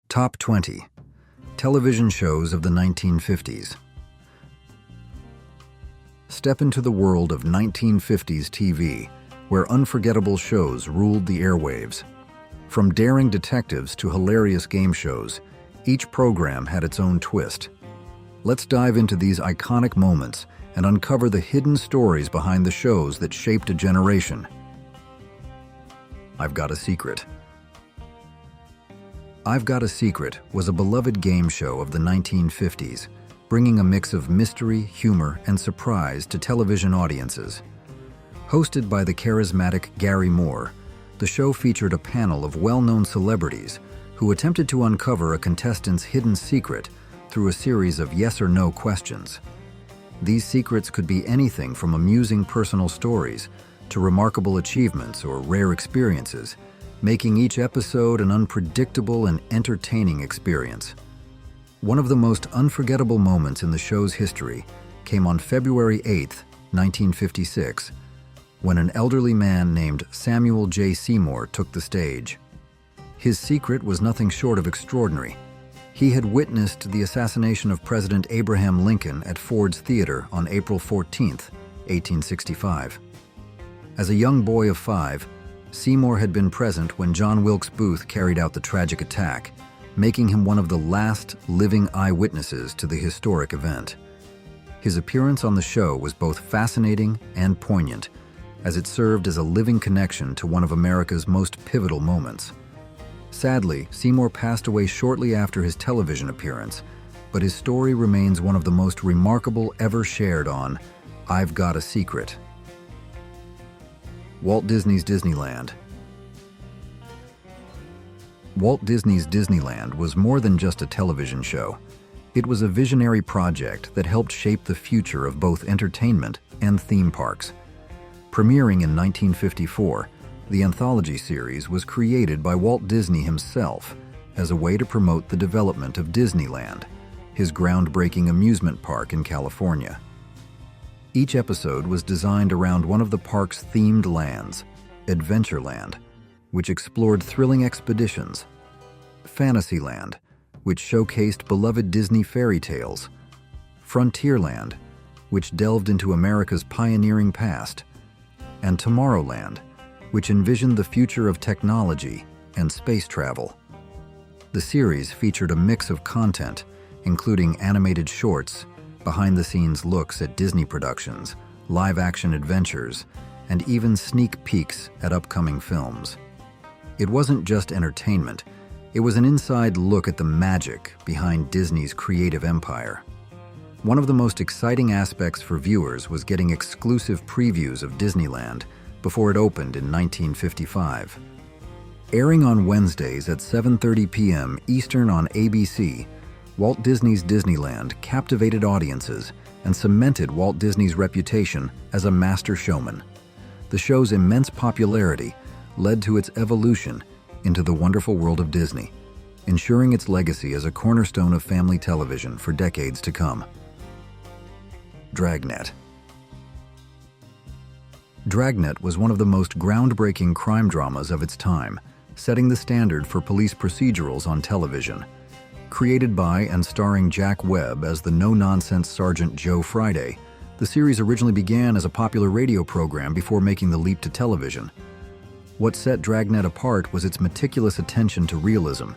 Top 20 Television Shows of the 1950s. Step into the world of 1950s TV, where unforgettable shows ruled the airwaves. From daring detectives to hilarious game shows, each program had its own twist. Let's dive into these iconic moments and uncover the hidden stories behind the shows that shaped a generation. I've Got a Secret. I've Got a Secret was a beloved game show of the 1950s, bringing a mix of mystery, humor, and surprise to television audiences. Hosted by the charismatic Gary Moore, the show featured a panel of well-known celebrities who attempted to uncover a contestant's hidden secret through a series of yes or no questions. These secrets could be anything from amusing personal stories to remarkable achievements or rare experiences, making each episode an unpredictable and entertaining experience. One of the most unforgettable moments in the show's history came on February 8, 1956, when an elderly man named Samuel J. Seymour took the stage. His secret was nothing short of extraordinary. He had witnessed the assassination of President Abraham Lincoln at Ford's Theater on April 14, 1865. As a young boy of 5, Seymour had been present when John Wilkes Booth carried out the tragic attack, making him one of the last living eyewitnesses to the historic event. His appearance on the show was both fascinating and poignant, as it served as a living connection to one of America's most pivotal moments. Sadly, Seymour passed away shortly after his television appearance, but his story remains one of the most remarkable ever shared on I've Got a Secret. Walt Disney's Disneyland. Walt Disney's Disneyland was more than just a television show. It was a visionary project that helped shape the future of both entertainment and theme parks. Premiering in 1954, the anthology series was created by Walt Disney himself as a way to promote the development of Disneyland, his groundbreaking amusement park in California. Each episode was designed around one of the park's themed lands, Adventureland, which explored thrilling expeditions, Fantasyland, which showcased beloved Disney fairy tales, Frontierland, which delved into America's pioneering past, and Tomorrowland, which envisioned the future of technology and space travel. The series featured a mix of content, including animated shorts, behind-the-scenes looks at Disney productions, live-action adventures, and even sneak peeks at upcoming films. It wasn't just entertainment, it was an inside look at the magic behind Disney's creative empire. One of the most exciting aspects for viewers was getting exclusive previews of Disneyland before it opened in 1955. Airing on Wednesdays at 7:30 p.m. Eastern on ABC, Walt Disney's Disneyland captivated audiences and cemented Walt Disney's reputation as a master showman. The show's immense popularity led to its evolution into the wonderful world of Disney, ensuring its legacy as a cornerstone of family television for decades to come. Dragnet. Dragnet was one of the most groundbreaking crime dramas of its time, setting the standard for police procedurals on television. Created by and starring Jack Webb as the no-nonsense Sergeant Joe Friday, the series originally began as a popular radio program before making the leap to television. What set Dragnet apart was its meticulous attention to realism,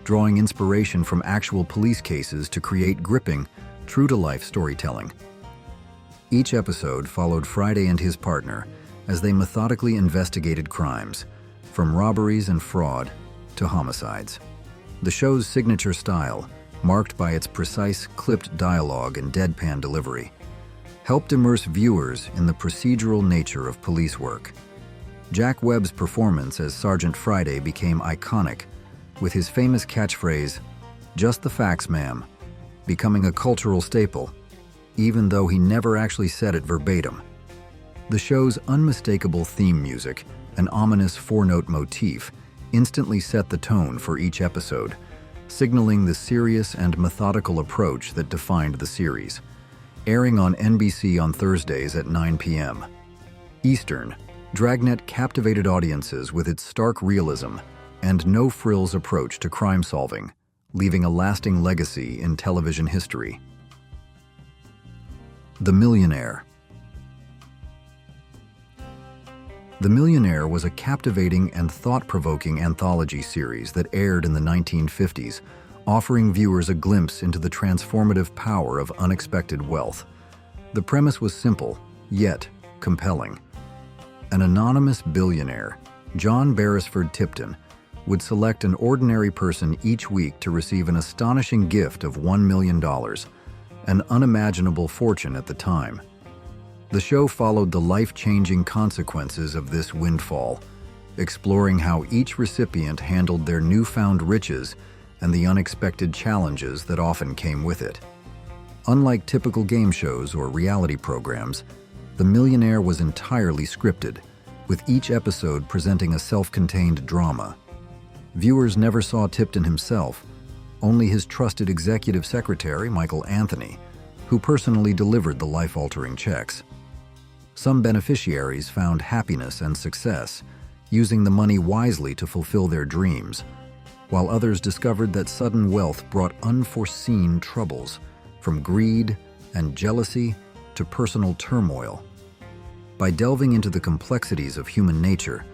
drawing inspiration from actual police cases to create gripping, true-to-life storytelling. Each episode followed Friday and his partner as they methodically investigated crimes, from robberies and fraud to homicides. The show's signature style, marked by its precise, clipped dialogue and deadpan delivery, helped immerse viewers in the procedural nature of police work. Jack Webb's performance as Sergeant Friday became iconic, with his famous catchphrase, "Just the facts, ma'am," becoming a cultural staple, even though he never actually said it verbatim. The show's unmistakable theme music, an ominous four-note motif, instantly set the tone for each episode, signaling the serious and methodical approach that defined the series. Airing on NBC on Thursdays at 9 p.m. Eastern, Dragnet captivated audiences with its stark realism and no-frills approach to crime solving, leaving a lasting legacy in television history. The Millionaire. The Millionaire was a captivating and thought-provoking anthology series that aired in the 1950s, offering viewers a glimpse into the transformative power of unexpected wealth. The premise was simple, yet compelling. An anonymous billionaire, John Beresford Tipton, would select an ordinary person each week to receive an astonishing gift of $1 million, an unimaginable fortune at the time. The show followed the life-changing consequences of this windfall, exploring how each recipient handled their newfound riches and the unexpected challenges that often came with it. Unlike typical game shows or reality programs, The Millionaire was entirely scripted, with each episode presenting a self-contained drama. Viewers never saw Tipton himself, only his trusted executive secretary, Michael Anthony, who personally delivered the life-altering checks. Some beneficiaries found happiness and success, using the money wisely to fulfill their dreams, while others discovered that sudden wealth brought unforeseen troubles, from greed and jealousy to personal turmoil. By delving into the complexities of human nature,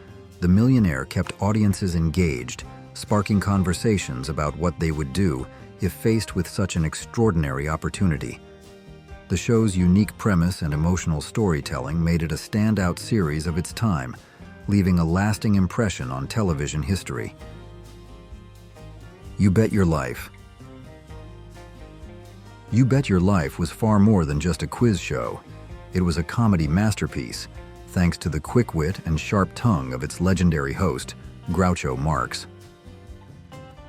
The Millionaire kept audiences engaged, sparking conversations about what they would do if faced with such an extraordinary opportunity. The show's unique premise and emotional storytelling made it a standout series of its time, leaving a lasting impression on television history. You Bet Your Life. You Bet Your Life was far more than just a quiz show. It was a comedy masterpiece, thanks to the quick wit and sharp tongue of its legendary host, Groucho Marx.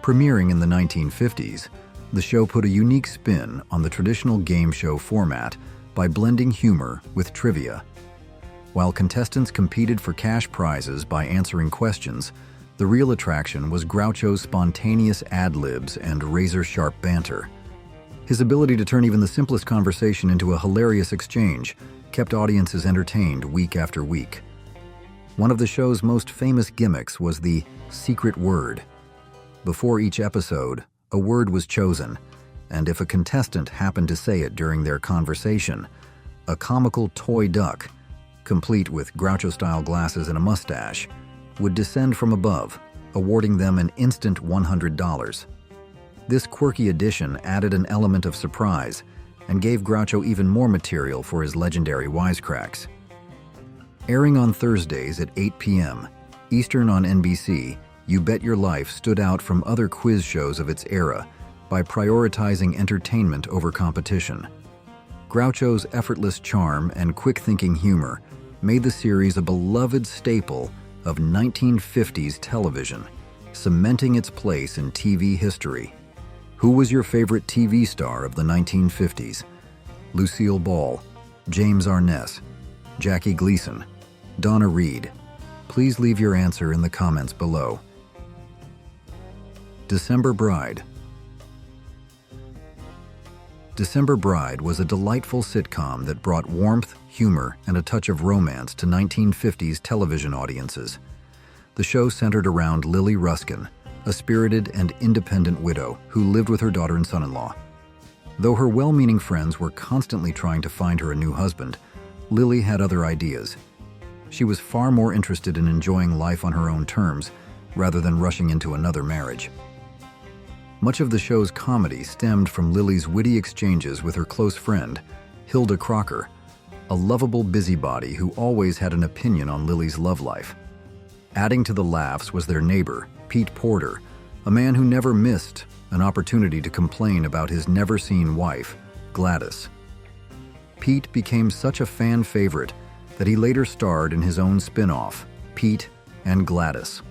Premiering in the 1950s, the show put a unique spin on the traditional game show format by blending humor with trivia. While contestants competed for cash prizes by answering questions, the real attraction was Groucho's spontaneous ad-libs and razor-sharp banter. His ability to turn even the simplest conversation into a hilarious exchange kept audiences entertained week after week. One of the show's most famous gimmicks was the secret word. Before each episode, a word was chosen, and if a contestant happened to say it during their conversation, a comical toy duck, complete with Groucho-style glasses and a mustache, would descend from above, awarding them an instant $100. This quirky addition added an element of surprise and gave Groucho even more material for his legendary wisecracks. Airing on Thursdays at 8 p.m. Eastern on NBC, You Bet Your Life stood out from other quiz shows of its era by prioritizing entertainment over competition. Groucho's effortless charm and quick-thinking humor made the series a beloved staple of 1950s television, cementing its place in TV history. Who was your favorite TV star of the 1950s? Lucille Ball, James Arness, Jackie Gleason, Donna Reed? Please leave your answer in the comments below. December Bride. December Bride was a delightful sitcom that brought warmth, humor, and a touch of romance to 1950s television audiences. The show centered around Lily Ruskin, a spirited and independent widow who lived with her daughter and son-in-law. Though her well-meaning friends were constantly trying to find her a new husband, Lily had other ideas. She was far more interested in enjoying life on her own terms rather than rushing into another marriage. Much of the show's comedy stemmed from Lily's witty exchanges with her close friend, Hilda Crocker, a lovable busybody who always had an opinion on Lily's love life. Adding to the laughs was their neighbor, Pete Porter, a man who never missed an opportunity to complain about his never-seen wife, Gladys. Pete became such a fan favorite that he later starred in his own spin-off, Pete and Gladys.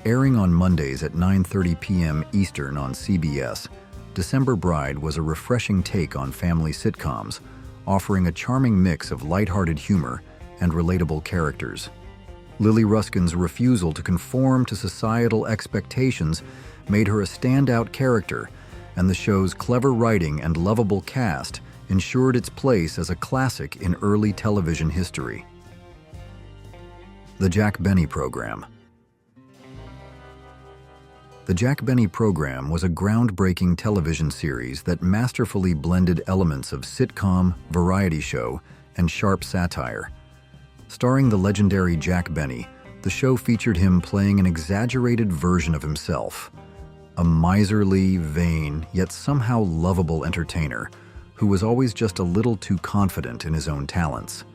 Airing on Mondays at 9:30 p.m. Eastern on CBS, December Bride was a refreshing take on family sitcoms, offering a charming mix of lighthearted humor and relatable characters. Lily Ruskin's refusal to conform to societal expectations made her a standout character, and the show's clever writing and lovable cast ensured its place as a classic in early television history. The Jack Benny Program. The Jack Benny program was a groundbreaking television series that masterfully blended elements of sitcom, variety show, and sharp satire. Starring the legendary Jack Benny, the show featured him playing an exaggerated version of himself, a miserly, vain, yet somehow lovable entertainer who was always just a little too confident in his own talents.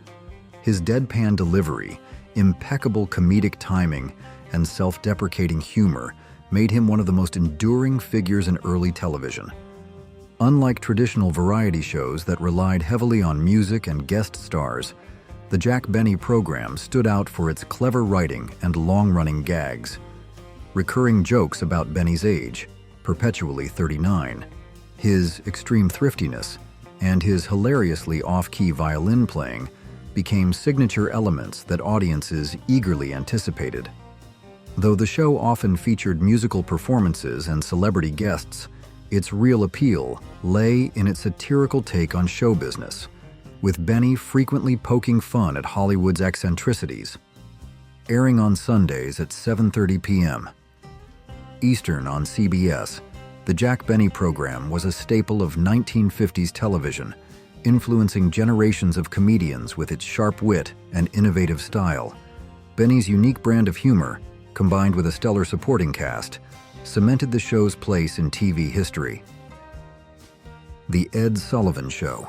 His deadpan delivery, impeccable comedic timing, and self-deprecating humor made him one of the most enduring figures in early television. Unlike traditional variety shows that relied heavily on music and guest stars, the Jack Benny program stood out for its clever writing and long-running gags. Recurring jokes about Benny's age, perpetually 39, his extreme thriftiness, and his hilariously off-key violin playing became signature elements that audiences eagerly anticipated. Though the show often featured musical performances and celebrity guests, its real appeal lay in its satirical take on show business, with Benny frequently poking fun at Hollywood's eccentricities. Airing on Sundays at 7:30 p.m. Eastern on CBS, the Jack Benny program was a staple of 1950s television, influencing generations of comedians with its sharp wit and innovative style. Benny's unique brand of humor, combined with a stellar supporting cast, cemented the show's place in TV history. The Ed Sullivan Show.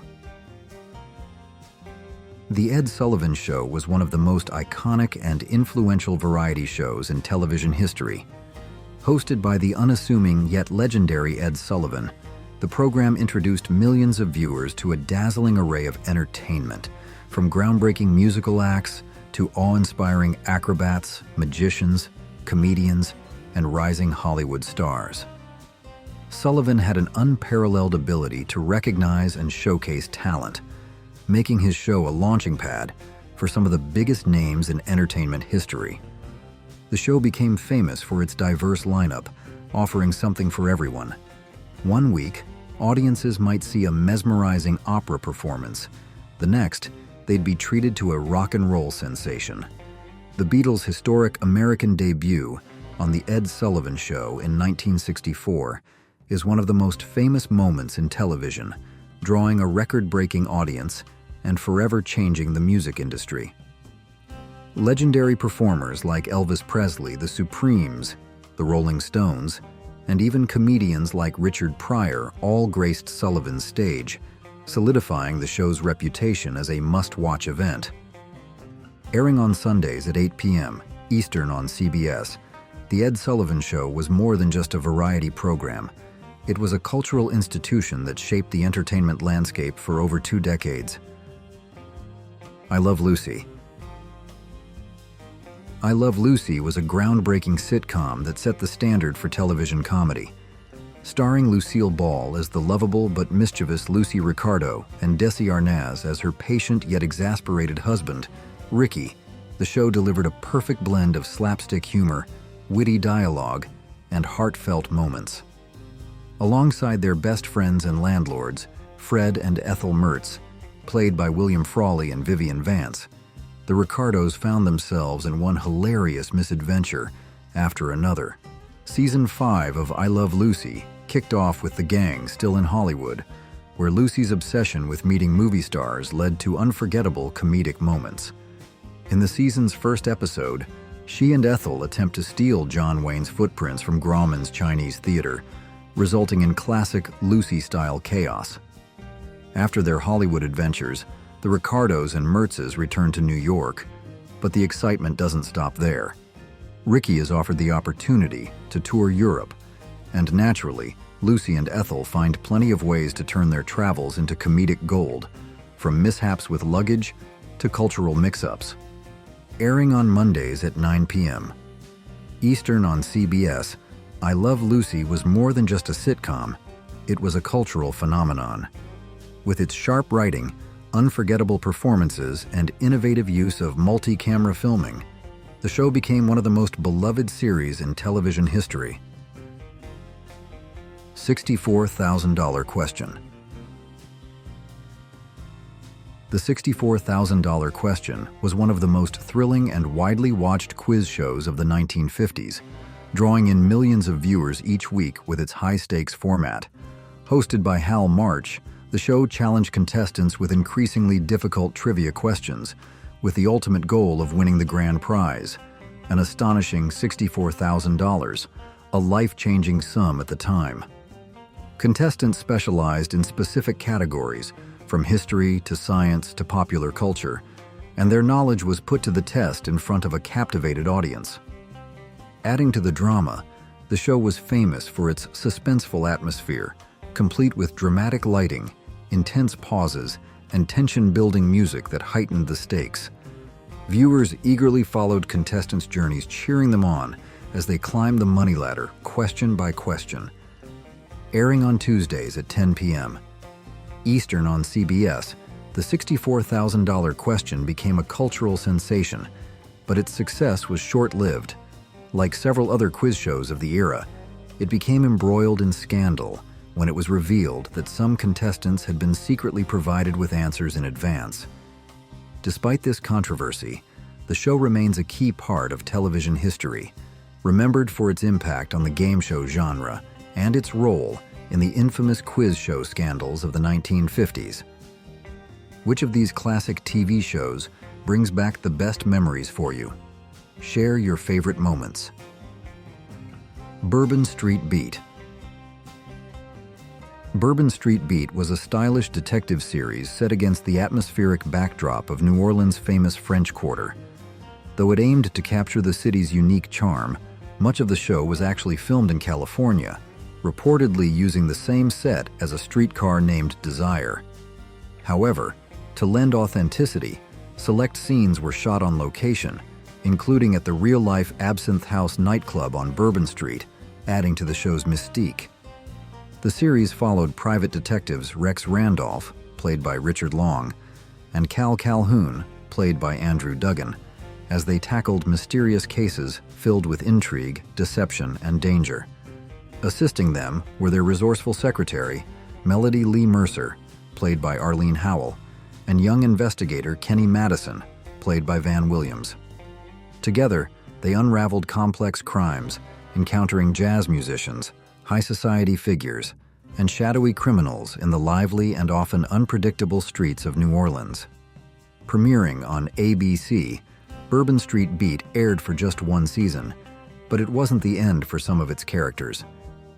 The Ed Sullivan Show was one of the most iconic and influential variety shows in television history. Hosted by the unassuming yet legendary Ed Sullivan, the program introduced millions of viewers to a dazzling array of entertainment, from groundbreaking musical acts to awe-inspiring acrobats, magicians, comedians, and rising Hollywood stars. Sullivan had an unparalleled ability to recognize and showcase talent, making his show a launching pad for some of the biggest names in entertainment history. The show became famous for its diverse lineup, offering something for everyone. One week, audiences might see a mesmerizing opera performance. The next, they'd be treated to a rock and roll sensation. The Beatles' historic American debut on The Ed Sullivan Show in 1964 is one of the most famous moments in television, drawing a record-breaking audience and forever changing the music industry. Legendary performers like Elvis Presley, the Supremes, the Rolling Stones, and even comedians like Richard Pryor all graced Sullivan's stage, solidifying the show's reputation as a must-watch event. Airing on Sundays at 8 p.m. Eastern on CBS, The Ed Sullivan Show was more than just a variety program. It was a cultural institution that shaped the entertainment landscape for over 2 decades. I Love Lucy. I Love Lucy was a groundbreaking sitcom that set the standard for television comedy. Starring Lucille Ball as the lovable but mischievous Lucy Ricardo and Desi Arnaz as her patient yet exasperated husband, Ricky, the show delivered a perfect blend of slapstick humor, witty dialogue, and heartfelt moments. Alongside their best friends and landlords, Fred and Ethel Mertz, played by William Frawley and Vivian Vance, the Ricardos found themselves in one hilarious misadventure after another. Season 5 of I Love Lucy kicked off with the gang still in Hollywood, where Lucy's obsession with meeting movie stars led to unforgettable comedic moments. In the season's first episode, she and Ethel attempt to steal John Wayne's footprints from Grauman's Chinese theater, resulting in classic Lucy-style chaos. After their Hollywood adventures, the Ricardos and Mertzes return to New York, but the excitement doesn't stop there. Ricky is offered the opportunity to tour Europe, and naturally, Lucy and Ethel find plenty of ways to turn their travels into comedic gold, from mishaps with luggage to cultural mix-ups. Airing on Mondays at 9 p.m. Eastern on CBS, I Love Lucy was more than just a sitcom, it was a cultural phenomenon. With its sharp writing, unforgettable performances, and innovative use of multi-camera filming, the show became one of the most beloved series in television history. $64,000 question. The $64,000 question was one of the most thrilling and widely watched quiz shows of the 1950s, drawing in millions of viewers each week with its high-stakes format. Hosted by Hal March, the show challenged contestants with increasingly difficult trivia questions, with the ultimate goal of winning the grand prize, an astonishing $64,000, a life-changing sum at the time. Contestants specialized in specific categories, from history to science to popular culture, and their knowledge was put to the test in front of a captivated audience. Adding to the drama, the show was famous for its suspenseful atmosphere, complete with dramatic lighting, intense pauses, and tension-building music that heightened the stakes. Viewers eagerly followed contestants' journeys, cheering them on as they climbed the money ladder, question by question. Airing on Tuesdays at 10 p.m. Eastern on CBS, the $64,000 question became a cultural sensation, but its success was short-lived. Like several other quiz shows of the era, it became embroiled in scandal when it was revealed that some contestants had been secretly provided with answers in advance. Despite this controversy, the show remains a key part of television history, remembered for its impact on the game show genre and its role in the infamous quiz show scandals of the 1950s. Which of these classic TV shows brings back the best memories for you? Share your favorite moments. Bourbon Street Beat. Bourbon Street Beat was a stylish detective series set against the atmospheric backdrop of New Orleans' famous French Quarter. Though it aimed to capture the city's unique charm, much of the show was actually filmed in California, reportedly using the same set as a streetcar named Desire. However, to lend authenticity, select scenes were shot on location, including at the real-life Absinthe House nightclub on Bourbon Street, adding to the show's mystique. The series followed private detectives Rex Randolph, played by Richard Long, and Cal Calhoun, played by Andrew Duggan, as they tackled mysterious cases filled with intrigue, deception, and danger. Assisting them were their resourceful secretary, Melody Lee Mercer, played by Arlene Howell, and young investigator Kenny Madison, played by Van Williams. Together, they unraveled complex crimes, encountering jazz musicians, high society figures, and shadowy criminals in the lively and often unpredictable streets of New Orleans. Premiering on ABC, Bourbon Street Beat aired for just one season, but it wasn't the end for some of its characters.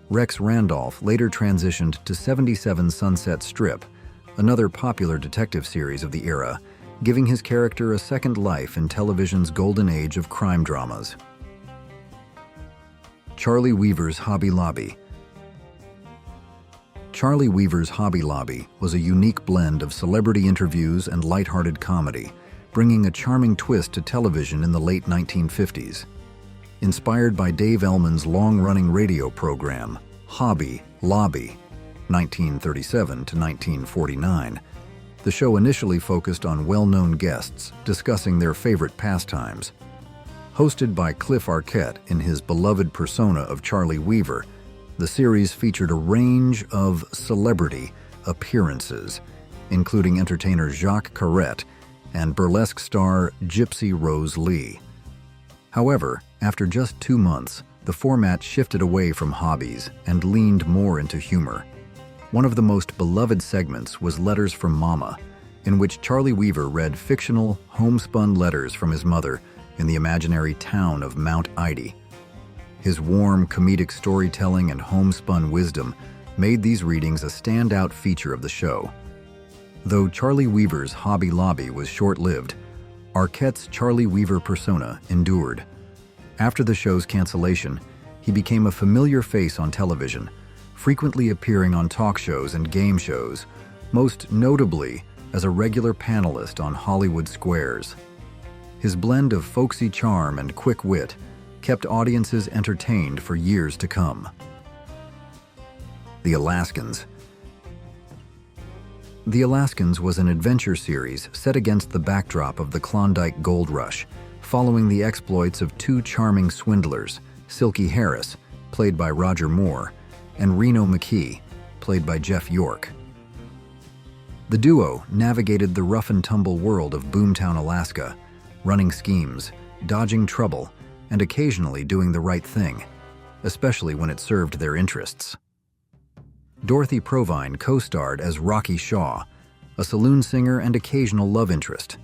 Rex Randolph later transitioned to 77 Sunset Strip, another popular detective series of the era, giving his character a second life in television's golden age of crime dramas. Charlie Weaver's Hobby Lobby. Charlie Weaver's Hobby Lobby was a unique blend of celebrity interviews and lighthearted comedy, bringing a charming twist to television in the late 1950s. Inspired by Dave Ellman's long-running radio program, Hobby Lobby, 1937 to 1949, the show initially focused on well-known guests discussing their favorite pastimes. Hosted by Cliff Arquette in his beloved persona of Charlie Weaver, the series featured a range of celebrity appearances, including entertainer Jacques Carrette and burlesque star Gypsy Rose Lee. However, after just 2 months, the format shifted away from hobbies and leaned more into humor. One of the most beloved segments was Letters from Mama, in which Charlie Weaver read fictional, homespun letters from his mother in the imaginary town of Mount Ida. His warm, comedic storytelling and homespun wisdom made these readings a standout feature of the show. Though Charlie Weaver's Hobby Lobby was short-lived, Arquette's Charlie Weaver persona endured. After the show's cancellation, he became a familiar face on television, frequently appearing on talk shows and game shows, most notably as a regular panelist on Hollywood Squares. His blend of folksy charm and quick wit kept audiences entertained for years to come. The Alaskans. The Alaskans was an adventure series set against the backdrop of the Klondike Gold Rush, following the exploits of two charming swindlers, Silky Harris, played by Roger Moore, and Reno McKee, played by Jeff York. The duo navigated the rough-and-tumble world of Boomtown, Alaska, running schemes, dodging trouble, and occasionally doing the right thing, especially when it served their interests. Dorothy Provine co-starred as Rocky Shaw, a saloon singer and occasional love interest.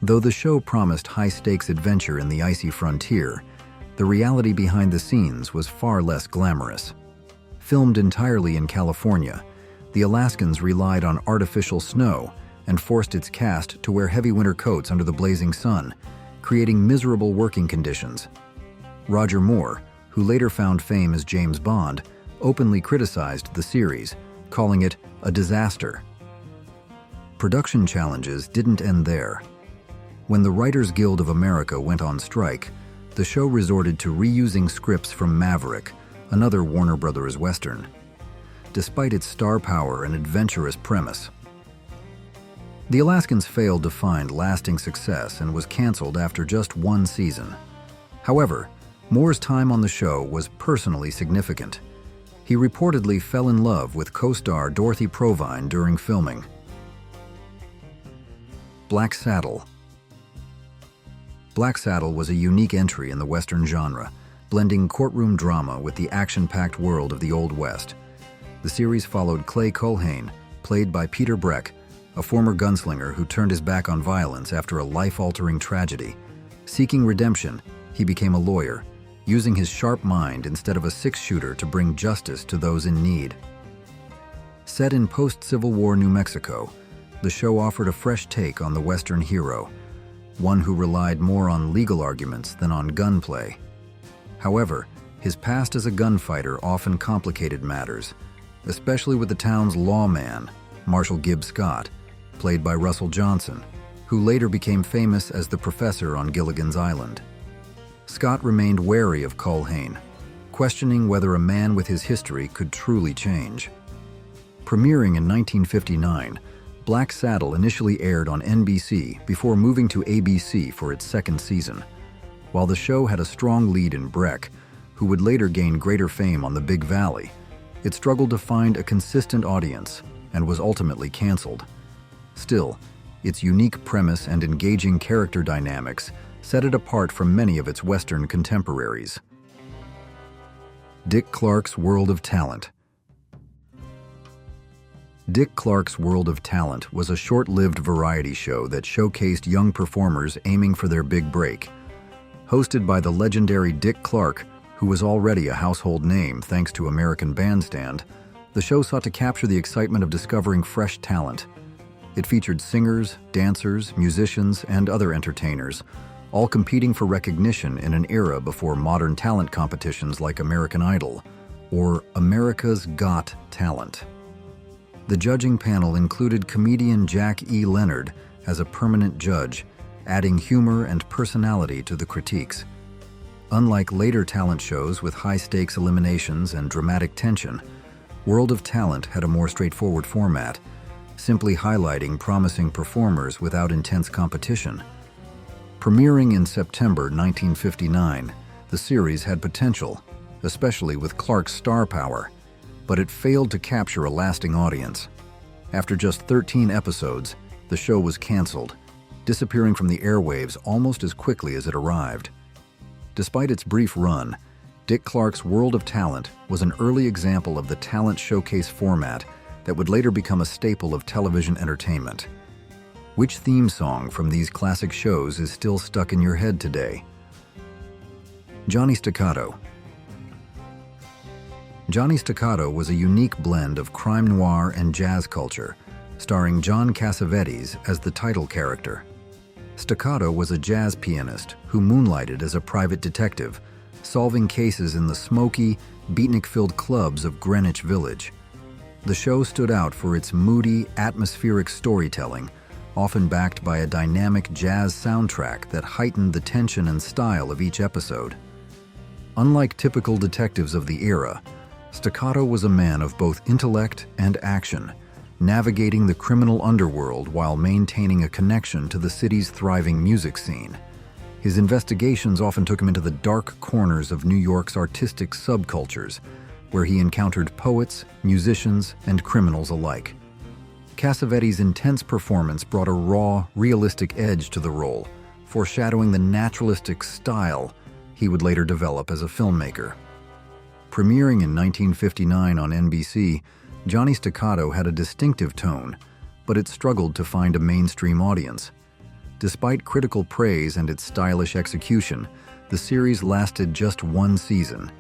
Though the show promised high-stakes adventure in the icy frontier, the reality behind the scenes was far less glamorous. Filmed entirely in California, the Alaskans relied on artificial snow and forced its cast to wear heavy winter coats under the blazing sun, creating miserable working conditions. Roger Moore, who later found fame as James Bond, openly criticized the series, calling it a disaster. Production challenges didn't end there. When the Writers Guild of America went on strike, the show resorted to reusing scripts from Maverick, another Warner Brothers Western. Despite its star power and adventurous premise, the Alaskans failed to find lasting success and was canceled after just one season. However, Moore's time on the show was personally significant. He reportedly fell in love with co-star Dorothy Provine during filming. Black Saddle. Black Saddle was a unique entry in the Western genre, blending courtroom drama with the action-packed world of the Old West. The series followed Clay Culhane, played by Peter Breck, a former gunslinger who turned his back on violence after a life-altering tragedy. Seeking redemption, he became a lawyer, using his sharp mind instead of a six-shooter to bring justice to those in need. Set in post-Civil War New Mexico, the show offered a fresh take on the Western hero, one who relied more on legal arguments than on gunplay. However, his past as a gunfighter often complicated matters, especially with the town's lawman, Marshall Gibbs Scott, played by Russell Johnson, who later became famous as the professor on Gilligan's Island. Scott remained wary of Culhane, questioning whether a man with his history could truly change. Premiering in 1959, Black Saddle initially aired on NBC before moving to ABC for its second season. While the show had a strong lead in Breck, who would later gain greater fame on the Big Valley, it struggled to find a consistent audience and was ultimately canceled. Still, its unique premise and engaging character dynamics set it apart from many of its Western contemporaries. Dick Clark's World of Talent. Dick Clark's World of Talent was a short-lived variety show that showcased young performers aiming for their big break. Hosted by the legendary Dick Clark, who was already a household name thanks to American Bandstand, the show sought to capture the excitement of discovering fresh talent. It featured singers, dancers, musicians, and other entertainers, all competing for recognition in an era before modern talent competitions like American Idol, or America's Got Talent. The judging panel included comedian Jack E. Leonard as a permanent judge, adding humor and personality to the critiques. Unlike later talent shows with high-stakes eliminations and dramatic tension, World of Talent had a more straightforward format, simply highlighting promising performers without intense competition. Premiering in September 1959, the series had potential, especially with Clark's star power, but it failed to capture a lasting audience. After just 13 episodes, the show was canceled, disappearing from the airwaves almost as quickly as it arrived. Despite its brief run, Dick Clark's World of Talent was an early example of the talent showcase format that would later become a staple of television entertainment. Which theme song from these classic shows is still stuck in your head today? Johnny Staccato. Johnny Staccato was a unique blend of crime noir and jazz culture, starring John Cassavetes as the title character. Staccato was a jazz pianist who moonlighted as a private detective, solving cases in the smoky, beatnik-filled clubs of Greenwich Village. The show stood out for its moody, atmospheric storytelling, often backed by a dynamic jazz soundtrack that heightened the tension and style of each episode. Unlike typical detectives of the era, Staccato was a man of both intellect and action, navigating the criminal underworld while maintaining a connection to the city's thriving music scene. His investigations often took him into the dark corners of New York's artistic subcultures, where he encountered poets, musicians, and criminals alike. Cassavetes' intense performance brought a raw, realistic edge to the role, foreshadowing the naturalistic style he would later develop as a filmmaker. Premiering in 1959 on NBC, Johnny Staccato had a distinctive tone, but it struggled to find a mainstream audience. Despite critical praise and its stylish execution, the series lasted just one season.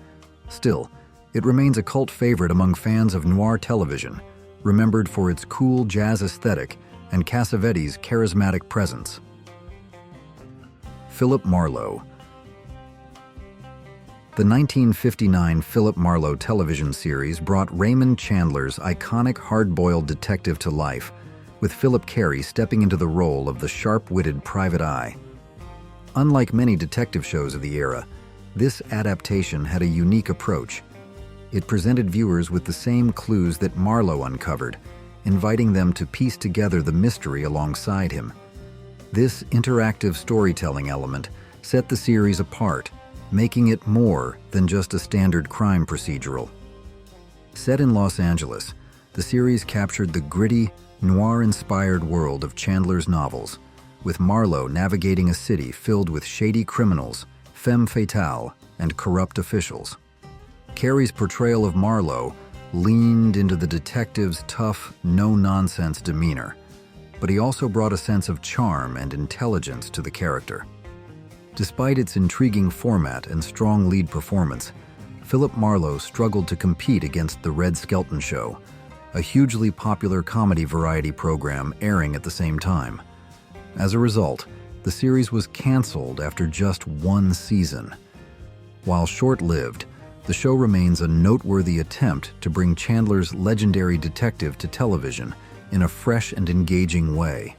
Still, it remains a cult favorite among fans of noir television, remembered for its cool jazz aesthetic and Cassavetes' charismatic presence. Philip Marlowe. The 1959 Philip Marlowe television series brought Raymond Chandler's iconic hard-boiled detective to life, with Philip Carey stepping into the role of the sharp-witted private eye. Unlike many detective shows of the era, this adaptation had a unique approach. It presented viewers with the same clues that Marlowe uncovered, inviting them to piece together the mystery alongside him. This interactive storytelling element set the series apart, making it more than just a standard crime procedural. Set in Los Angeles, the series captured the gritty, noir-inspired world of Chandler's novels, with Marlowe navigating a city filled with shady criminals, femme fatale, and corrupt officials. Carey's portrayal of Marlowe leaned into the detective's tough, no-nonsense demeanor, but he also brought a sense of charm and intelligence to the character. Despite its intriguing format and strong lead performance, Philip Marlowe struggled to compete against The Red Skelton Show, a hugely popular comedy variety program airing at the same time. As a result, the series was canceled after just one season. While short-lived, the show remains a noteworthy attempt to bring Chandler's legendary detective to television in a fresh and engaging way.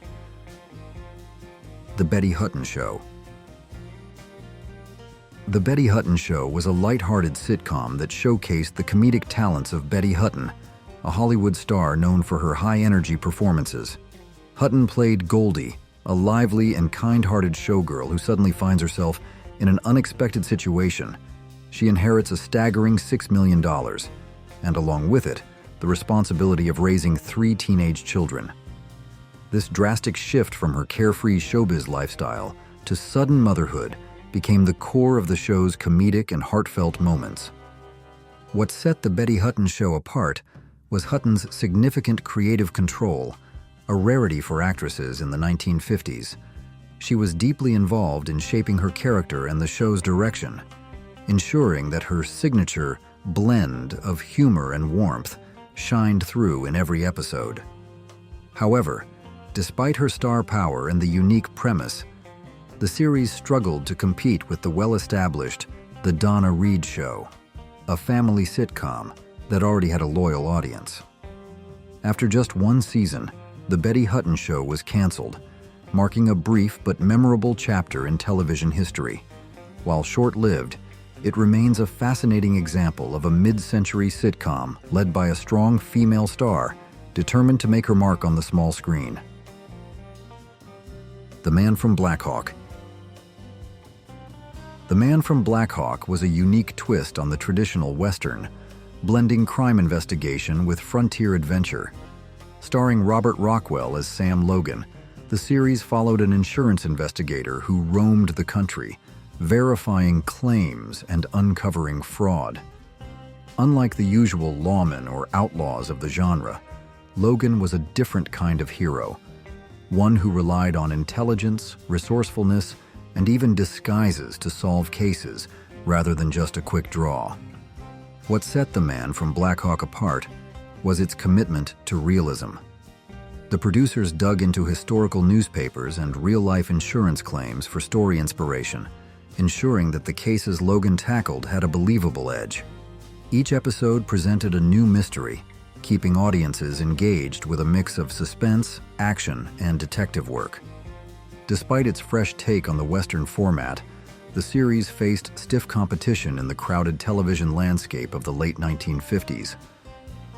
The Betty Hutton Show. The Betty Hutton Show was a light-hearted sitcom that showcased the comedic talents of Betty Hutton, a Hollywood star known for her high-energy performances. Hutton played Goldie, a lively and kind-hearted showgirl who suddenly finds herself in an unexpected situation. She inherits a staggering $6 million, and along with it, the responsibility of raising 3 teenage children. This drastic shift from her carefree showbiz lifestyle to sudden motherhood became the core of the show's comedic and heartfelt moments. What set the Betty Hutton Show apart was Hutton's significant creative control, a rarity for actresses in the 1950s. She was deeply involved in shaping her character and the show's direction, ensuring that her signature blend of humor and warmth shined through in every episode. However, despite her star power and the unique premise, the series struggled to compete with the well-established The Donna Reed Show, a family sitcom that already had a loyal audience. After just one season, The Betty Hutton Show was canceled, marking a brief but memorable chapter in television history. While short-lived, it remains a fascinating example of a mid-century sitcom led by a strong female star determined to make her mark on the small screen. The Man from Black Hawk. The Man from Black Hawk was a unique twist on the traditional Western, blending crime investigation with frontier adventure. Starring Robert Rockwell as Sam Logan, the series followed an insurance investigator who roamed the country, verifying claims and uncovering fraud. Unlike the usual lawmen or outlaws of the genre, Logan was a different kind of hero, one who relied on intelligence, resourcefulness, and even disguises to solve cases rather than just a quick draw. What set The Man from Black Hawk apart was its commitment to realism. The producers dug into historical newspapers and real-life insurance claims for story inspiration, ensuring that the cases Logan tackled had a believable edge. Each episode presented a new mystery, keeping audiences engaged with a mix of suspense, action, and detective work. Despite its fresh take on the Western format, the series faced stiff competition in the crowded television landscape of the late 1950s.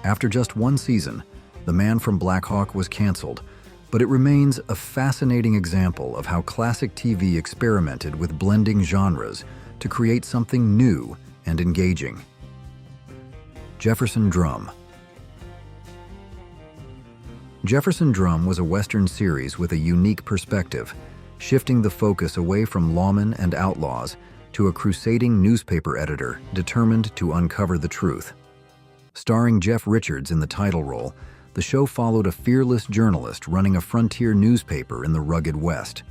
After just one season, The Man from Black Hawk was canceled, but it remains a fascinating example of how classic TV experimented with blending genres to create something new and engaging. Jefferson Drum. Jefferson Drum was a Western series with a unique perspective, shifting the focus away from lawmen and outlaws to a crusading newspaper editor determined to uncover the truth. Starring Jeff Richards in the title role, the show followed a fearless journalist running a frontier newspaper in the rugged West.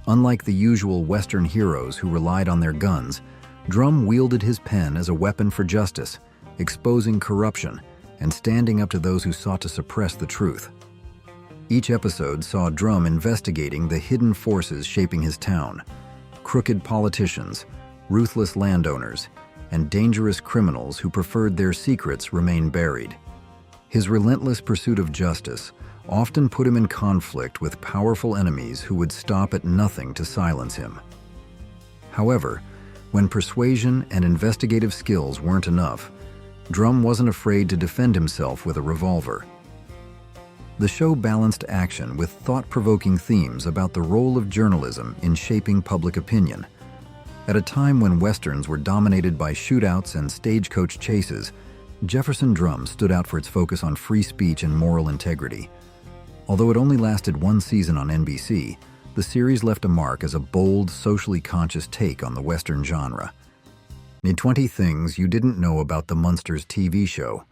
Unlike the usual Western heroes who relied on their guns, Drum wielded his pen as a weapon for justice, exposing corruption and standing up to those who sought to suppress the truth. Each episode saw Drum investigating the hidden forces shaping his town: crooked politicians, ruthless landowners, and dangerous criminals who preferred their secrets remain buried. His relentless pursuit of justice often put him in conflict with powerful enemies who would stop at nothing to silence him. However, when persuasion and investigative skills weren't enough, Drum wasn't afraid to defend himself with a revolver. The show balanced action with thought-provoking themes about the role of journalism in shaping public opinion. At a time when Westerns were dominated by shootouts and stagecoach chases, Jefferson Drum stood out for its focus on free speech and moral integrity. Although it only lasted one season on NBC, the series left a mark as a bold, socially conscious take on the Western genre. In 20 Things You Didn't Know About the Munsters TV Show.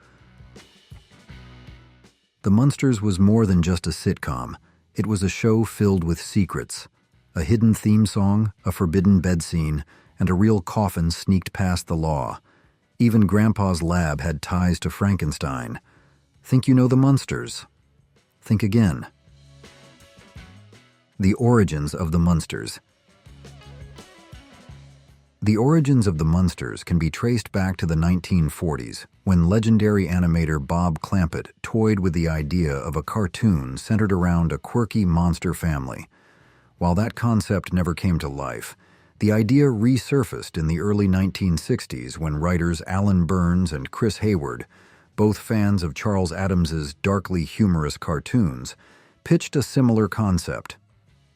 The Munsters was more than just a sitcom. It was a show filled with secrets. A hidden theme song, a forbidden bed scene, and a real coffin sneaked past the law. Even Grandpa's lab had ties to Frankenstein. Think you know the Munsters? Think again. The origins of the Munsters. The origins of the Munsters can be traced back to the 1940s, when legendary animator Bob Clampett toyed with the idea of a cartoon centered around a quirky monster family. While that concept never came to life, the idea resurfaced in the early 1960s when writers Alan Burns and Chris Hayward, both fans of Charles Addams's darkly humorous cartoons, pitched a similar concept.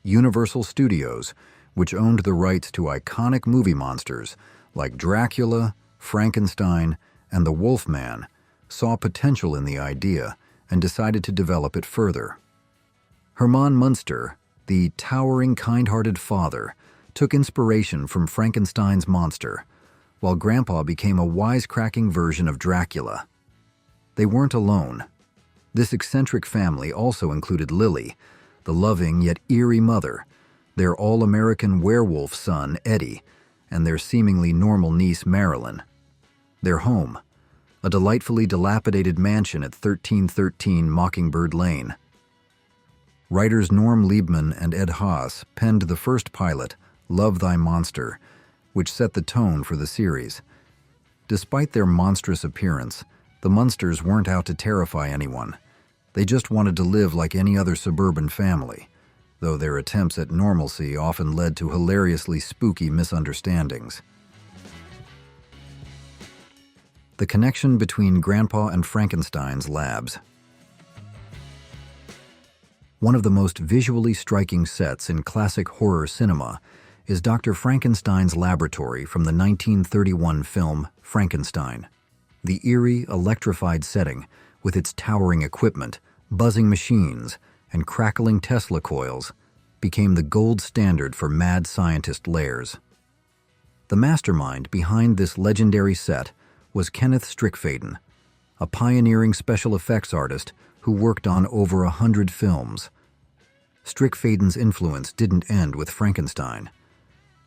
Universal Studios, which owned the rights to iconic movie monsters like Dracula, Frankenstein, and the Wolfman, saw potential in the idea and decided to develop it further. Herman Munster, the towering, kind-hearted father, took inspiration from Frankenstein's monster, while Grandpa became a wisecracking version of Dracula. They weren't alone. This eccentric family also included Lily, the loving yet eerie mother, their all-American werewolf son, Eddie, and their seemingly normal niece, Marilyn. Their home, a delightfully dilapidated mansion at 1313 Mockingbird Lane. Writers Norm Liebman and Ed Haas penned the first pilot, Love Thy Monster, which set the tone for the series. Despite their monstrous appearance, the Munsters weren't out to terrify anyone. They just wanted to live like any other suburban family, though their attempts at normalcy often led to hilariously spooky misunderstandings. The connection between Grandpa and Frankenstein's labs. One of the most visually striking sets in classic horror cinema is Dr. Frankenstein's laboratory from the 1931 film Frankenstein. The eerie, electrified setting, with its towering equipment, buzzing machines, and crackling Tesla coils, became the gold standard for mad scientist lairs. The mastermind behind this legendary set was Kenneth Strickfaden, a pioneering special effects artist who worked on over 100 films. Strickfaden's influence didn't end with Frankenstein.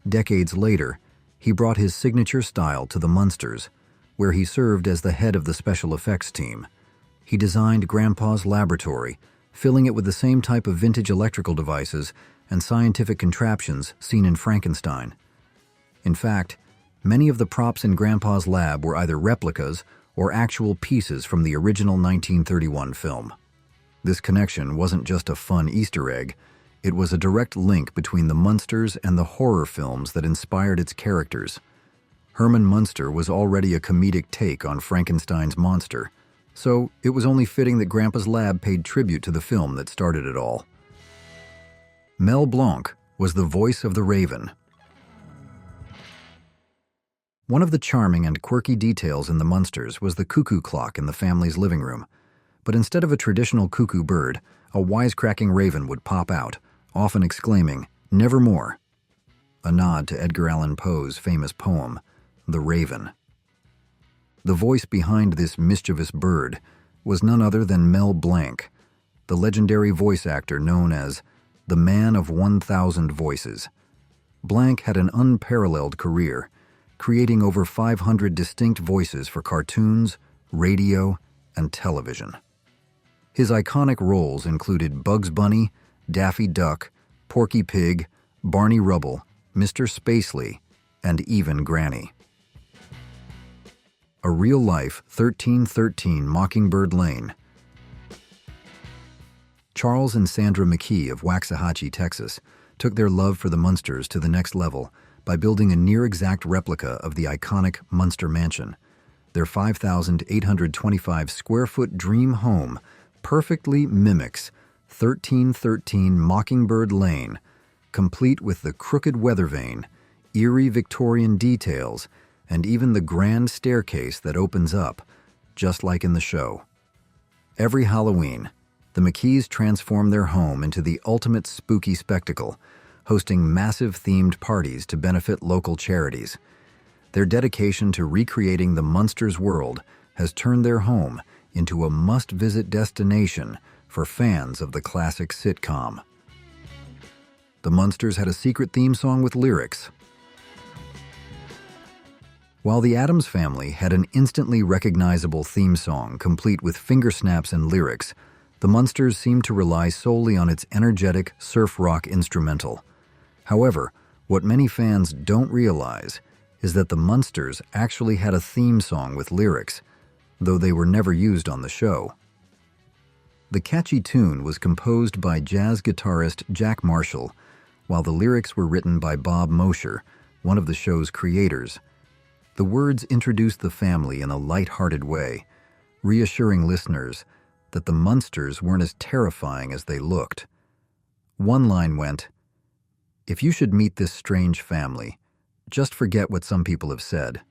Decades later, he brought his signature style to the Munsters, where he served as the head of the special effects team. He designed Grandpa's laboratory, filling it with the same type of vintage electrical devices and scientific contraptions seen in Frankenstein. In fact, many of the props in Grandpa's lab were either replicas or actual pieces from the original 1931 film. This connection wasn't just a fun Easter egg, it was a direct link between the Munsters and the horror films that inspired its characters. Herman Munster was already a comedic take on Frankenstein's monster, so it was only fitting that Grandpa's lab paid tribute to the film that started it all. Mel Blanc was the voice of the Raven. One of the charming and quirky details in the Munsters was the cuckoo clock in the family's living room. But instead of a traditional cuckoo bird, a wisecracking raven would pop out, often exclaiming, "Nevermore." a nod to Edgar Allan Poe's famous poem, The Raven. The voice behind this mischievous bird was none other than Mel Blanc, the legendary voice actor known as the Man of 1,000 Voices. Blanc had an unparalleled career, creating over 500 distinct voices for cartoons, radio, and television. His iconic roles included Bugs Bunny, Daffy Duck, Porky Pig, Barney Rubble, Mr. Spacely, and even Granny. A real-life 1313 Mockingbird Lane. Charles and Sandra McKee of Waxahachie, Texas, took their love for the Munsters to the next level by building a near-exact replica of the iconic Munster Mansion. Their 5,825-square-foot dream home perfectly mimics 1313 Mockingbird Lane, complete with the crooked weather vane, eerie Victorian details, and even the grand staircase that opens up, just like in the show. Every Halloween, the McKees transform their home into the ultimate spooky spectacle, hosting massive themed parties to benefit local charities. Their dedication to recreating the Munsters world has turned their home into a must-visit destination for fans of the classic sitcom. The Munsters had a secret theme song with lyrics. While the Addams Family had an instantly recognizable theme song complete with finger snaps and lyrics, the Munsters seemed to rely solely on its energetic surf rock instrumental. However, what many fans don't realize is that the Munsters actually had a theme song with lyrics, though they were never used on the show. The catchy tune was composed by jazz guitarist Jack Marshall, while the lyrics were written by Bob Mosher, one of the show's creators. The words introduced the family in a light-hearted way, reassuring listeners that the Munsters weren't as terrifying as they looked. One line went, "If you should meet this strange family, just forget what some people have said."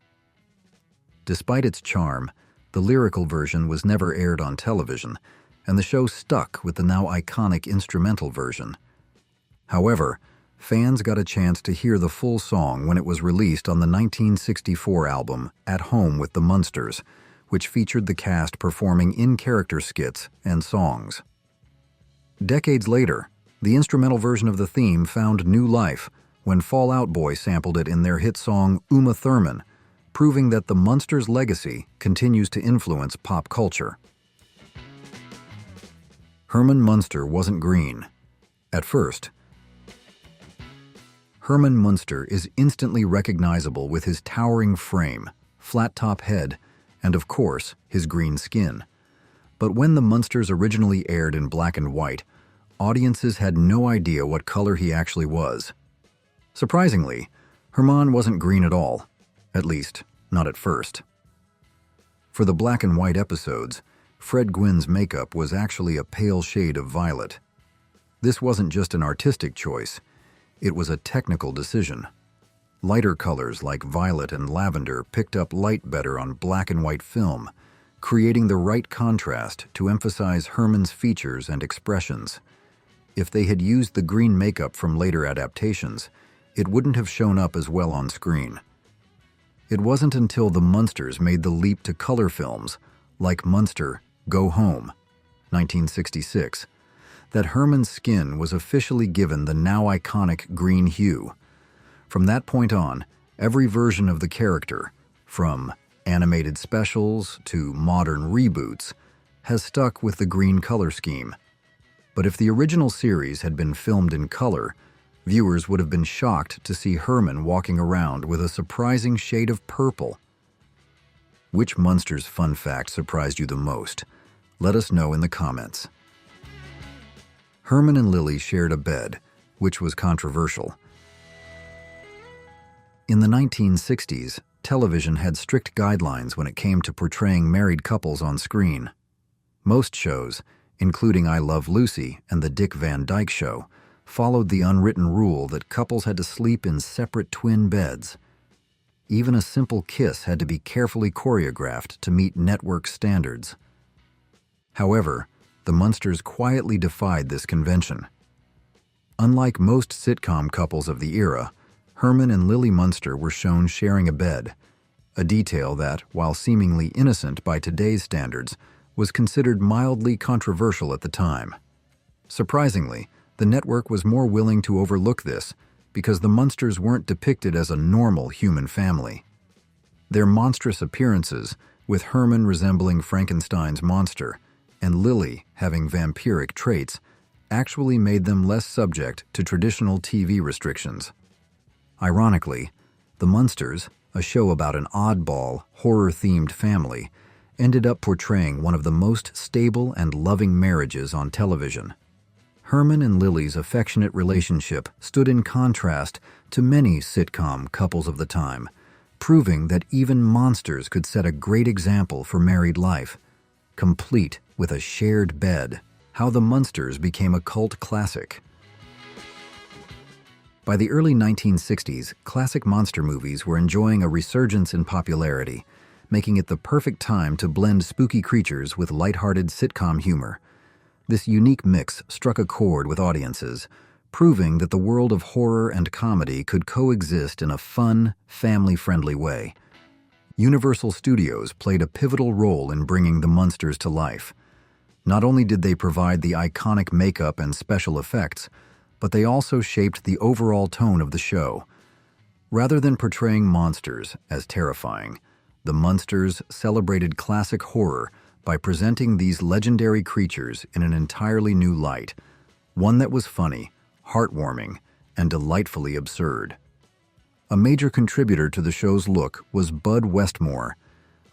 Despite its charm, the lyrical version was never aired on television, and the show stuck with the now iconic instrumental version. However, fans got a chance to hear the full song when it was released on the 1964 album At Home with the Munsters, which featured the cast performing in-character skits and songs. Decades later, the instrumental version of the theme found new life when Fall Out Boy sampled it in their hit song Uma Thurman, proving that the Munsters' legacy continues to influence pop culture. Herman Munster wasn't green. At first, Herman Munster is instantly recognizable with his towering frame, flat-top head, and of course, his green skin. But when the Munsters originally aired in black and white, audiences had no idea what color he actually was. Surprisingly, Herman wasn't green at all, at least, not at first. For the black and white episodes, Fred Gwynn's makeup was actually a pale shade of violet. This wasn't just an artistic choice, it was a technical decision. Lighter colors like violet and lavender picked up light better on black and white film, creating the right contrast to emphasize Herman's features and expressions. If they had used the green makeup from later adaptations, it wouldn't have shown up as well on screen. It wasn't until the Munsters made the leap to color films, like Munster, Go Home, 1966, that Herman's skin was officially given the now iconic green hue. From that point on, every version of the character, from animated specials to modern reboots, has stuck with the green color scheme. But if the original series had been filmed in color, viewers would have been shocked to see Herman walking around with a surprising shade of purple. Which Munsters fun fact surprised you the most? Let us know in the comments. Herman and Lily shared a bed, which was controversial. In the 1960s, television had strict guidelines when it came to portraying married couples on screen. Most shows, including I Love Lucy and The Dick Van Dyke Show, followed the unwritten rule that couples had to sleep in separate twin beds. Even a simple kiss had to be carefully choreographed to meet network standards. However, the Munsters quietly defied this convention. Unlike most sitcom couples of the era, Herman and Lily Munster were shown sharing a bed, a detail that, while seemingly innocent by today's standards, was considered mildly controversial at the time. Surprisingly, the network was more willing to overlook this because the Munsters weren't depicted as a normal human family. Their monstrous appearances, with Herman resembling Frankenstein's monster and Lily having vampiric traits, actually made them less subject to traditional TV restrictions. Ironically, The Munsters, a show about an oddball, horror-themed family, ended up portraying one of the most stable and loving marriages on television. Herman and Lily's affectionate relationship stood in contrast to many sitcom couples of the time, proving that even monsters could set a great example for married life, complete with a shared bed. How the Munsters became a cult classic. By the early 1960s, classic monster movies were enjoying a resurgence in popularity, making it the perfect time to blend spooky creatures with lighthearted sitcom humor. This unique mix struck a chord with audiences, proving that the world of horror and comedy could coexist in a fun, family-friendly way. Universal Studios played a pivotal role in bringing the Munsters to life. Not only did they provide the iconic makeup and special effects, but they also shaped the overall tone of the show. Rather than portraying monsters as terrifying, the Munsters celebrated classic horror by presenting these legendary creatures in an entirely new light, one that was funny, heartwarming, and delightfully absurd. A major contributor to the show's look was Bud Westmore,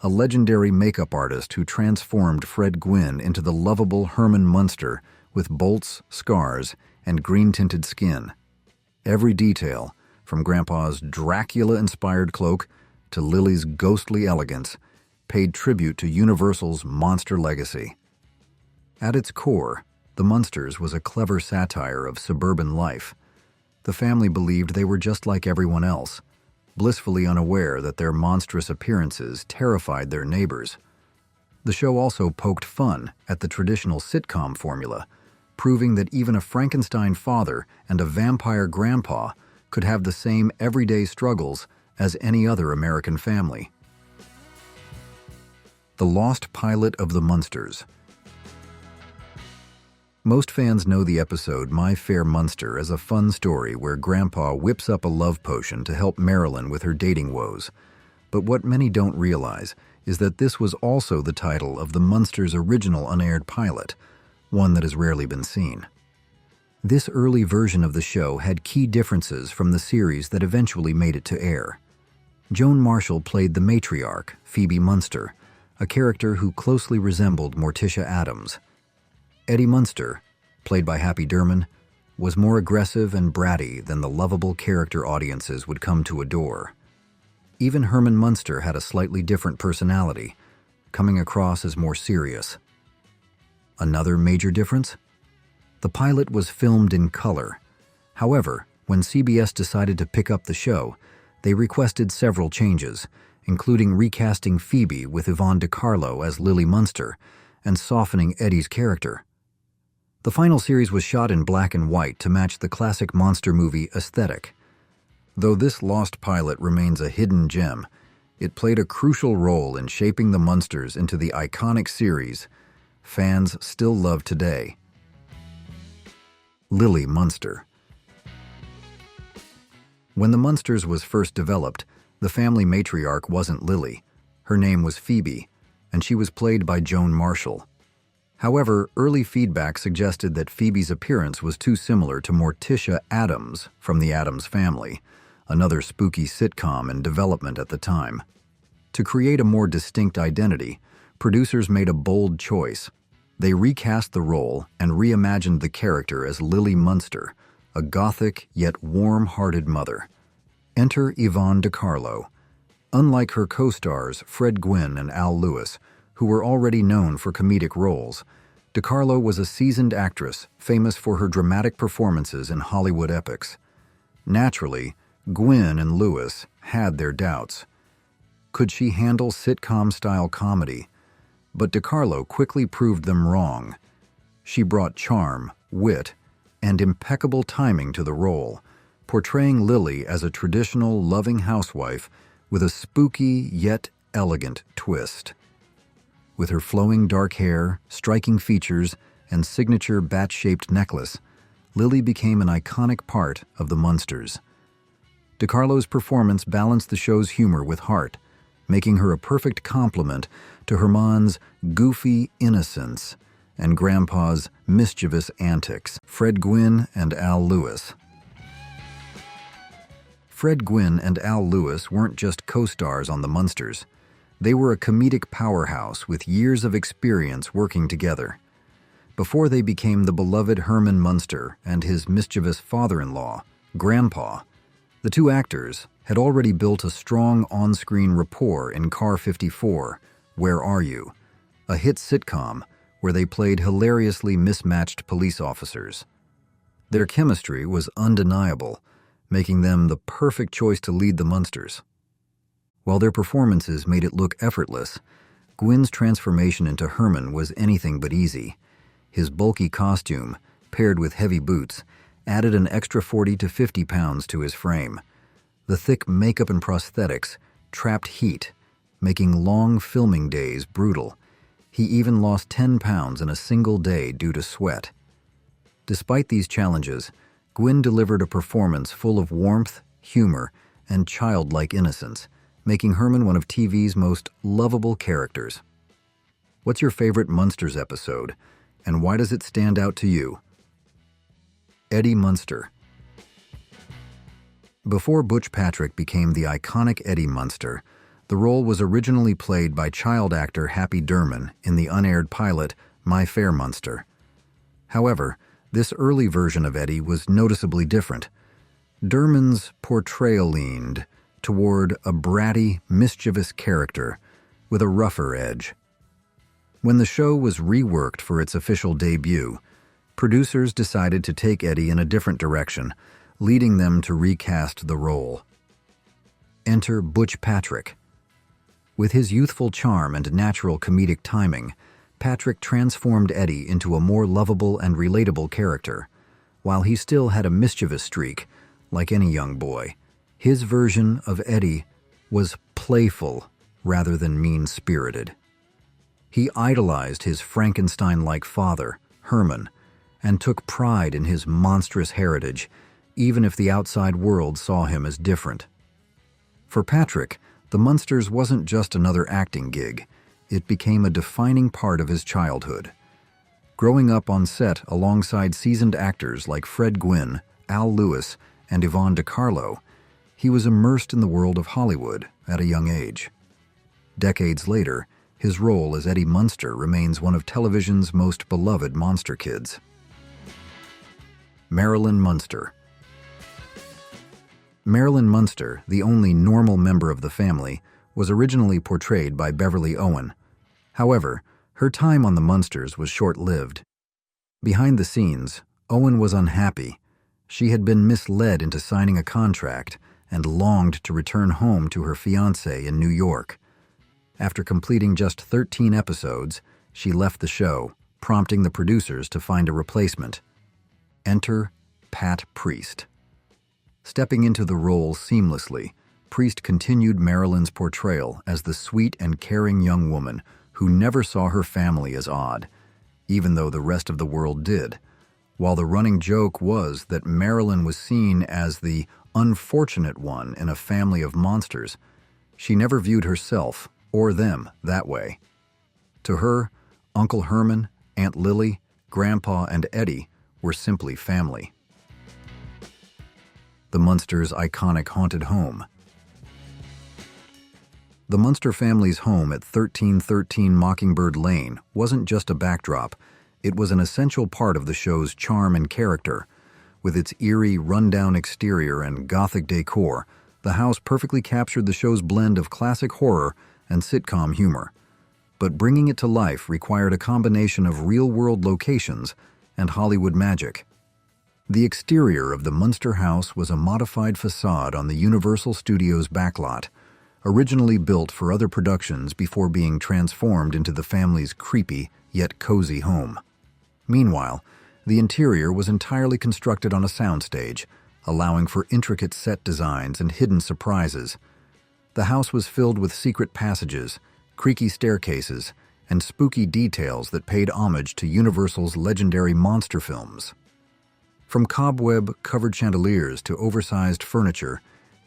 a legendary makeup artist who transformed Fred Gwynne into the lovable Herman Munster with bolts, scars, and green-tinted skin. Every detail, from Grandpa's Dracula-inspired cloak to Lily's ghostly elegance, paid tribute to Universal's monster legacy. At its core, The Munsters was a clever satire of suburban life. The family believed they were just like everyone else, blissfully unaware that their monstrous appearances terrified their neighbors. The show also poked fun at the traditional sitcom formula, proving that even a Frankenstein father and a vampire grandpa could have the same everyday struggles as any other American family. The Lost Pilot of the Munsters. Most fans know the episode My Fair Munster as a fun story where Grandpa whips up a love potion to help Marilyn with her dating woes. But what many don't realize is that this was also the title of the Munsters' original unaired pilot, one that has rarely been seen. This early version of the show had key differences from the series that eventually made it to air. Joan Marshall played the matriarch, Phoebe Munster, a character who closely resembled Morticia Addams. Eddie Munster, played by Happy Durman, was more aggressive and bratty than the lovable character audiences would come to adore. Even Herman Munster had a slightly different personality, coming across as more serious. Another major difference? The pilot was filmed in color. However, when CBS decided to pick up the show, they requested several changes, including recasting Phoebe with Yvonne DiCarlo as Lily Munster and softening Eddie's character. The final series was shot in black and white to match the classic monster movie aesthetic. Though this lost pilot remains a hidden gem, it played a crucial role in shaping the Munsters into the iconic series fans still love today. Lily Munster. When the Munsters was first developed, the family matriarch wasn't Lily. Her name was Phoebe, and she was played by Joan Marshall. However, early feedback suggested that Phoebe's appearance was too similar to Morticia Addams from The Addams Family, another spooky sitcom in development at the time. To create a more distinct identity, producers made a bold choice. They recast the role and reimagined the character as Lily Munster, a gothic yet warm-hearted mother. Enter Yvonne DiCarlo. Unlike her co-stars Fred Gwynne and Al Lewis, who were already known for comedic roles, DiCarlo was a seasoned actress famous for her dramatic performances in Hollywood epics. Naturally, Gwynne and Lewis had their doubts. Could she handle sitcom-style comedy? But DiCarlo quickly proved them wrong. She brought charm, wit, and impeccable timing to the role, portraying Lily as a traditional, loving housewife with a spooky yet elegant twist. With her flowing dark hair, striking features, and signature bat-shaped necklace, Lily became an iconic part of the Munsters. DeCarlo's performance balanced the show's humor with heart, making her a perfect complement to Herman's goofy innocence and Grandpa's mischievous antics. Fred Gwynne and Al Lewis. Fred Gwynne and Al Lewis weren't just co-stars on the Munsters. They were a comedic powerhouse with years of experience working together. Before they became the beloved Herman Munster and his mischievous father-in-law, Grandpa, the two actors had already built a strong on-screen rapport in Car 54, Where Are You?, a hit sitcom where they played hilariously mismatched police officers. Their chemistry was undeniable, making them the perfect choice to lead the Munsters. While their performances made it look effortless, Gwynne's transformation into Herman was anything but easy. His bulky costume, paired with heavy boots, added an extra 40 to 50 pounds to his frame. The thick makeup and prosthetics trapped heat, making long filming days brutal. He even lost 10 pounds in a single day due to sweat. Despite these challenges, Gwynne delivered a performance full of warmth, humor, and childlike innocence, making Herman one of TV's most lovable characters. What's your favorite Munsters episode, and why does it stand out to you? Eddie Munster. Before Butch Patrick became the iconic Eddie Munster, the role was originally played by child actor Happy Durman in the unaired pilot My Fair Munster. However, this early version of Eddie was noticeably different. Durman's portrayal leaned toward a bratty, mischievous character with a rougher edge. When the show was reworked for its official debut, producers decided to take Eddie in a different direction, leading them to recast the role. Enter Butch Patrick. With his youthful charm and natural comedic timing, Patrick transformed Eddie into a more lovable and relatable character. While he still had a mischievous streak, like any young boy, his version of Eddie was playful rather than mean-spirited. He idolized his Frankenstein-like father, Herman, and took pride in his monstrous heritage, even if the outside world saw him as different. For Patrick, the Munsters wasn't just another acting gig. It became a defining part of his childhood. Growing up on set alongside seasoned actors like Fred Gwynne, Al Lewis, and Yvonne DeCarlo, he was immersed in the world of Hollywood at a young age. Decades later, his role as Eddie Munster remains one of television's most beloved monster kids. Marilyn Munster. Marilyn Munster, the only normal member of the family, was originally portrayed by Beverly Owen. However, her time on the Munsters was short-lived. Behind the scenes, Owen was unhappy. She had been misled into signing a contract and longed to return home to her fiancé in New York. After completing just 13 episodes, she left the show, prompting the producers to find a replacement. Enter Pat Priest. Stepping into the role seamlessly, Priest continued Marilyn's portrayal as the sweet and caring young woman who never saw her family as odd, even though the rest of the world did. While the running joke was that Marilyn was seen as the unfortunate one in a family of monsters, she never viewed herself or them that way. To her, Uncle Herman, Aunt Lily, Grandpa, and Eddie were simply family. The Munsters' iconic haunted home. The Munster family's home at 1313 Mockingbird Lane wasn't just a backdrop, it was an essential part of the show's charm and character. With its eerie, rundown exterior and gothic decor, the house perfectly captured the show's blend of classic horror and sitcom humor. But bringing it to life required a combination of real-world locations and Hollywood magic. The exterior of the Munster house was a modified facade on the Universal Studios backlot, originally built for other productions before being transformed into the family's creepy yet cozy home. Meanwhile, the interior was entirely constructed on a soundstage, allowing for intricate set designs and hidden surprises. The house was filled with secret passages, creaky staircases, and spooky details that paid homage to Universal's legendary monster films. From cobweb-covered chandeliers to oversized furniture,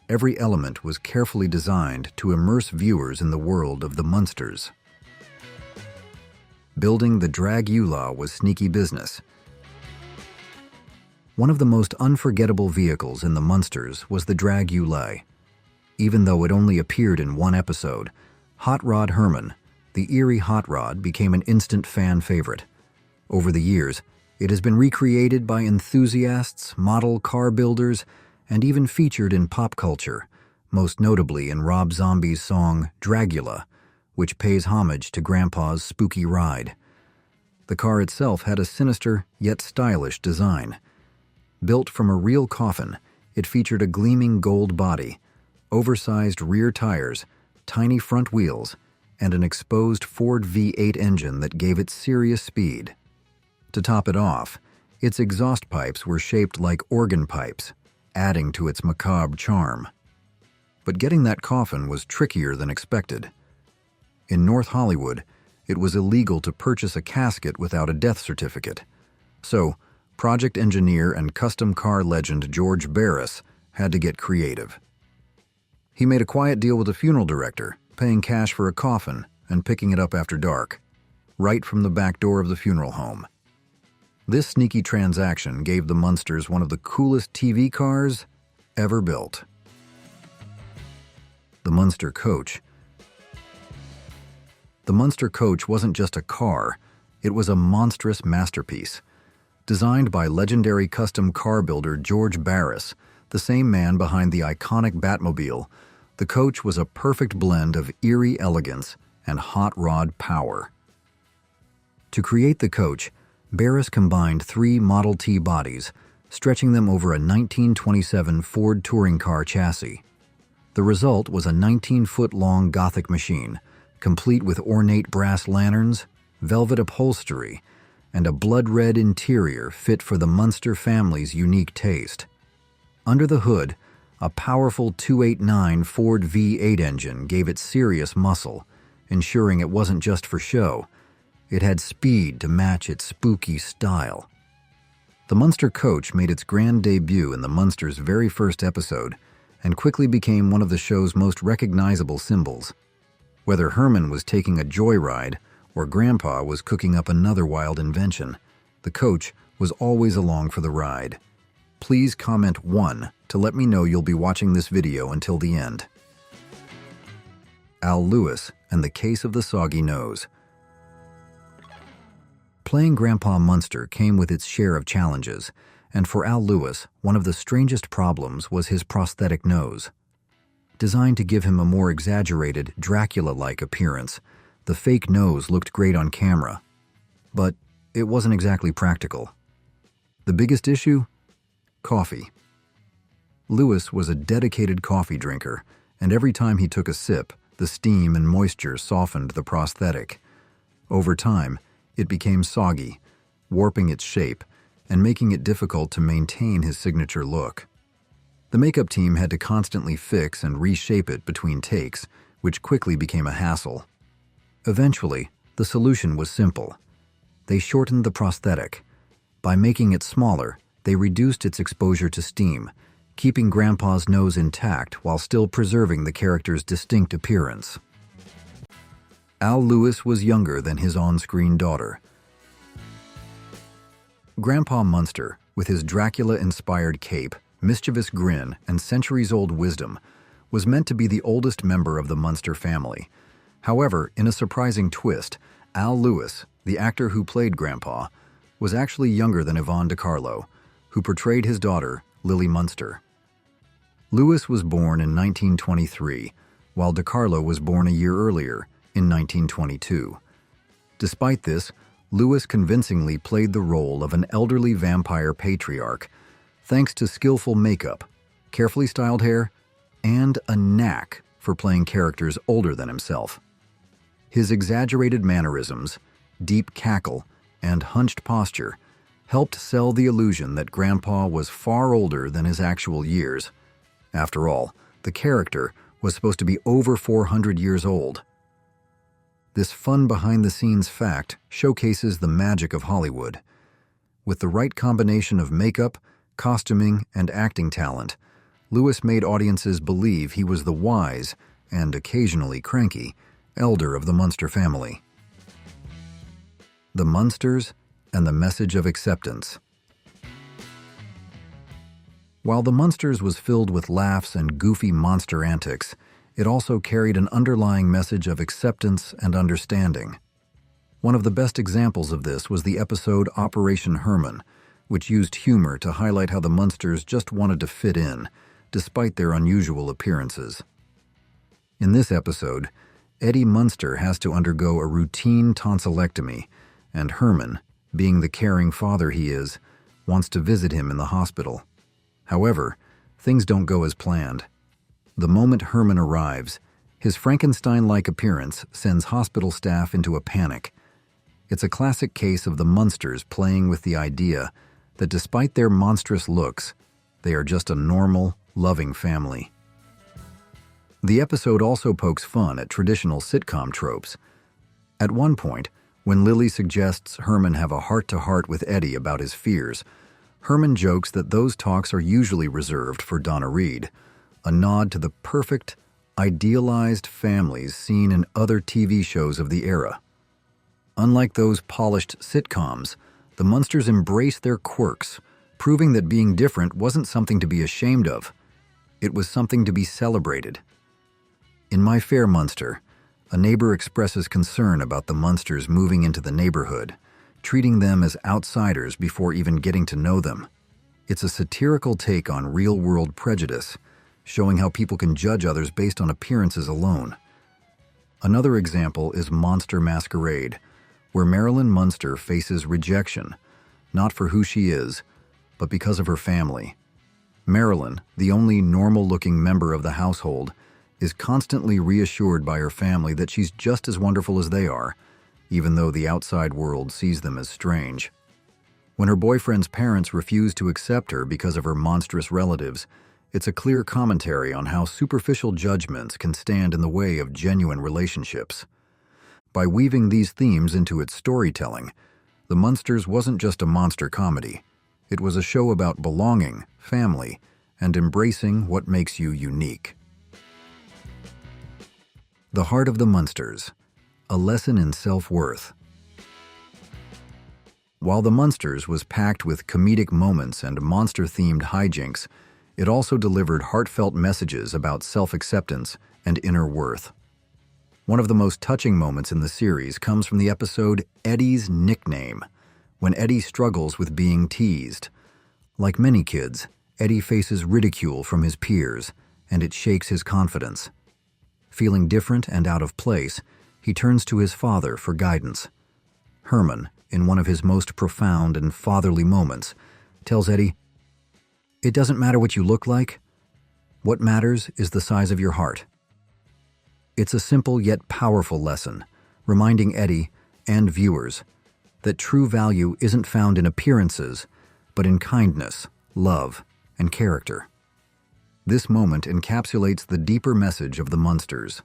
every element was carefully designed to immerse viewers in the world of the Munsters. Building the Dragula was sneaky business. One of the most unforgettable vehicles in the Munsters was the Dragula. Even though it only appeared in one episode, Hot Rod Herman, the eerie Hot Rod, became an instant fan favorite. Over the years, it has been recreated by enthusiasts, model car builders, and even featured in pop culture, most notably in Rob Zombie's song Dragula, which pays homage to Grandpa's spooky ride. The car itself had a sinister yet stylish design. Built from a real coffin, it featured a gleaming gold body, oversized rear tires, tiny front wheels, and an exposed Ford V8 engine that gave it serious speed. To top it off, its exhaust pipes were shaped like organ pipes, adding to its macabre charm. But getting that coffin was trickier than expected. In North Hollywood, it was illegal to purchase a casket without a death certificate. So, project engineer and custom car legend George Barris had to get creative. He made a quiet deal with a funeral director, paying cash for a coffin and picking it up after dark, right from the back door of the funeral home. This sneaky transaction gave the Munsters one of the coolest TV cars ever built. The Munster Coach. The Munster Coach wasn't just a car, it was a monstrous masterpiece. Designed by legendary custom car builder George Barris, the same man behind the iconic Batmobile, the coach was a perfect blend of eerie elegance and hot rod power. To create the coach, Barris combined 3 Model T bodies, stretching them over a 1927 Ford touring car chassis. The result was a 19-foot-long Gothic machine, complete with ornate brass lanterns, velvet upholstery, and a blood-red interior fit for the Munster family's unique taste. Under the hood, a powerful 289 Ford V8 engine gave it serious muscle, ensuring it wasn't just for show. It had speed to match its spooky style. The Munster Coach made its grand debut in the Munsters' very first episode and quickly became one of the show's most recognizable symbols. Whether Herman was taking a joyride or Grandpa was cooking up another wild invention, the coach was always along for the ride. Please comment 1 to let me know you'll be watching this video until the end. Al Lewis and the Case of the Soggy Nose. Playing Grandpa Munster came with its share of challenges, and for Al Lewis, one of the strangest problems was his prosthetic nose. Designed to give him a more exaggerated, Dracula-like appearance, the fake nose looked great on camera, but it wasn't exactly practical. The biggest issue? Coffee. Lewis was a dedicated coffee drinker, and every time he took a sip, the steam and moisture softened the prosthetic. Over time, it became soggy, warping its shape and making it difficult to maintain his signature look. The makeup team had to constantly fix and reshape it between takes, which quickly became a hassle. Eventually, the solution was simple. They shortened the prosthetic. By making it smaller, they reduced its exposure to steam, keeping Grandpa's nose intact while still preserving the character's distinct appearance. Al Lewis was younger than his on-screen daughter. Grandpa Munster, with his Dracula-inspired cape, mischievous grin, and centuries-old wisdom, was meant to be the oldest member of the Munster family. However, in a surprising twist, Al Lewis, the actor who played Grandpa, was actually younger than Yvonne DiCarlo, who portrayed his daughter, Lily Munster. Lewis was born in 1923, while DiCarlo was born a year earlier, in 1922. Despite this, Lewis convincingly played the role of an elderly vampire patriarch, thanks to skillful makeup, carefully styled hair, and a knack for playing characters older than himself. His exaggerated mannerisms, deep cackle, and hunched posture helped sell the illusion that Grandpa was far older than his actual years. After all, the character was supposed to be over 400 years old. This fun behind-the-scenes fact showcases the magic of Hollywood. With the right combination of makeup, costuming, and acting talent, Lewis made audiences believe he was the wise, and occasionally cranky, elder of the Munster family. The Munsters and the Message of Acceptance. While The Munsters was filled with laughs and goofy monster antics, it also carried an underlying message of acceptance and understanding. One of the best examples of this was the episode Operation Herman, which used humor to highlight how the Munsters just wanted to fit in, despite their unusual appearances. In this episode, Eddie Munster has to undergo a routine tonsillectomy, and Herman, being the caring father he is, wants to visit him in the hospital. However, things don't go as planned. The moment Herman arrives, his Frankenstein-like appearance sends hospital staff into a panic. It's a classic case of the Munsters playing with the idea that despite their monstrous looks, they are just a normal, loving family. The episode also pokes fun at traditional sitcom tropes. At one point, when Lily suggests Herman have a heart-to-heart with Eddie about his fears, Herman jokes that those talks are usually reserved for Donna Reed, a nod to the perfect, idealized families seen in other TV shows of the era. Unlike those polished sitcoms, the Munsters embraced their quirks, proving that being different wasn't something to be ashamed of. It was something to be celebrated. In My Fair Munster, a neighbor expresses concern about the Munsters moving into the neighborhood, treating them as outsiders before even getting to know them. It's a satirical take on real-world prejudice, showing how people can judge others based on appearances alone. Another example is Monster Masquerade, where Marilyn Munster faces rejection, not for who she is, but because of her family. Marilyn, the only normal-looking member of the household, is constantly reassured by her family that she's just as wonderful as they are, even though the outside world sees them as strange. When her boyfriend's parents refuse to accept her because of her monstrous relatives, it's a clear commentary on how superficial judgments can stand in the way of genuine relationships. By weaving these themes into its storytelling, The Munsters wasn't just a monster comedy. It was a show about belonging, family, and embracing what makes you unique. The Heart of the Munsters, a lesson in self-worth. While The Munsters was packed with comedic moments and monster-themed hijinks, it also delivered heartfelt messages about self-acceptance and inner worth. One of the most touching moments in the series comes from the episode Eddie's Nickname, when Eddie struggles with being teased. Like many kids, Eddie faces ridicule from his peers, and it shakes his confidence. Feeling different and out of place, he turns to his father for guidance. Herman, in one of his most profound and fatherly moments, tells Eddie, "It doesn't matter what you look like. What matters is the size of your heart." It's a simple yet powerful lesson, reminding Eddie and viewers that true value isn't found in appearances, but in kindness, love, and character. This moment encapsulates the deeper message of the Munsters.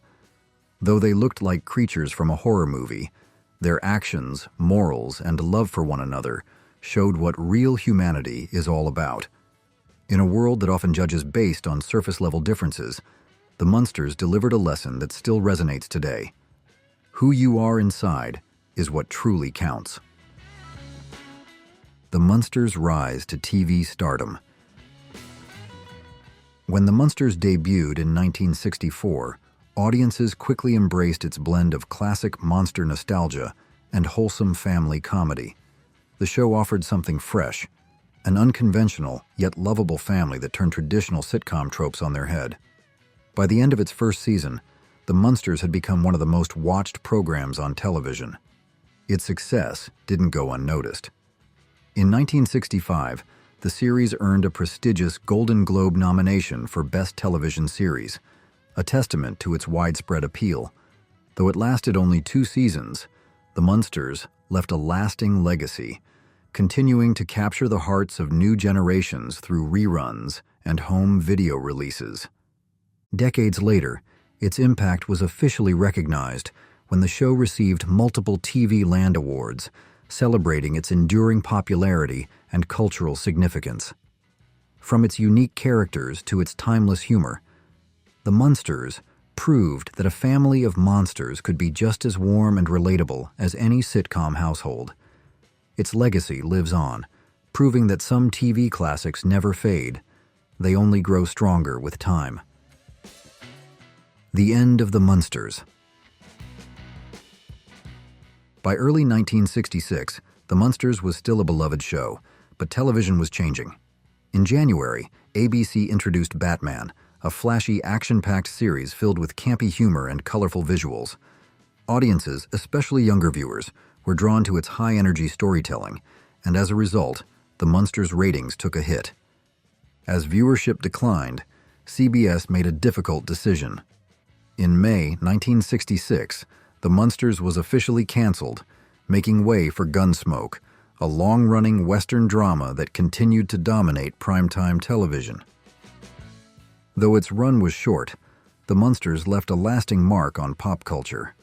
Though they looked like creatures from a horror movie, their actions, morals, and love for one another showed what real humanity is all about. In a world that often judges based on surface-level differences, the Munsters delivered a lesson that still resonates today. Who you are inside is what truly counts. The Munsters' rise to TV stardom. When the Munsters debuted in 1964, audiences quickly embraced its blend of classic monster nostalgia and wholesome family comedy. The show offered something fresh, an unconventional yet lovable family that turned traditional sitcom tropes on their head. By the end of its first season, the Munsters had become one of the most watched programs on television. Its success didn't go unnoticed. In 1965, the series earned a prestigious Golden Globe nomination for Best Television Series, a testament to its widespread appeal. Though it lasted only 2 seasons, the Munsters left a lasting legacy, continuing to capture the hearts of new generations through reruns and home video releases. Decades later, its impact was officially recognized when the show received multiple TV Land Awards, celebrating its enduring popularity and cultural significance. From its unique characters to its timeless humor, the Munsters proved that a family of monsters could be just as warm and relatable as any sitcom household. Its legacy lives on, proving that some TV classics never fade. They only grow stronger with time. The end of the Munsters. By early 1966, The Munsters was still a beloved show, but television was changing. In January, ABC introduced Batman, a flashy, action-packed series filled with campy humor and colorful visuals. Audiences, especially younger viewers, were drawn to its high-energy storytelling, and as a result, The Munsters' ratings took a hit. As viewership declined, CBS made a difficult decision. In May 1966, The Munsters was officially canceled, making way for Gunsmoke, a long-running Western drama that continued to dominate primetime television. Though its run was short, The Munsters left a lasting mark on pop culture.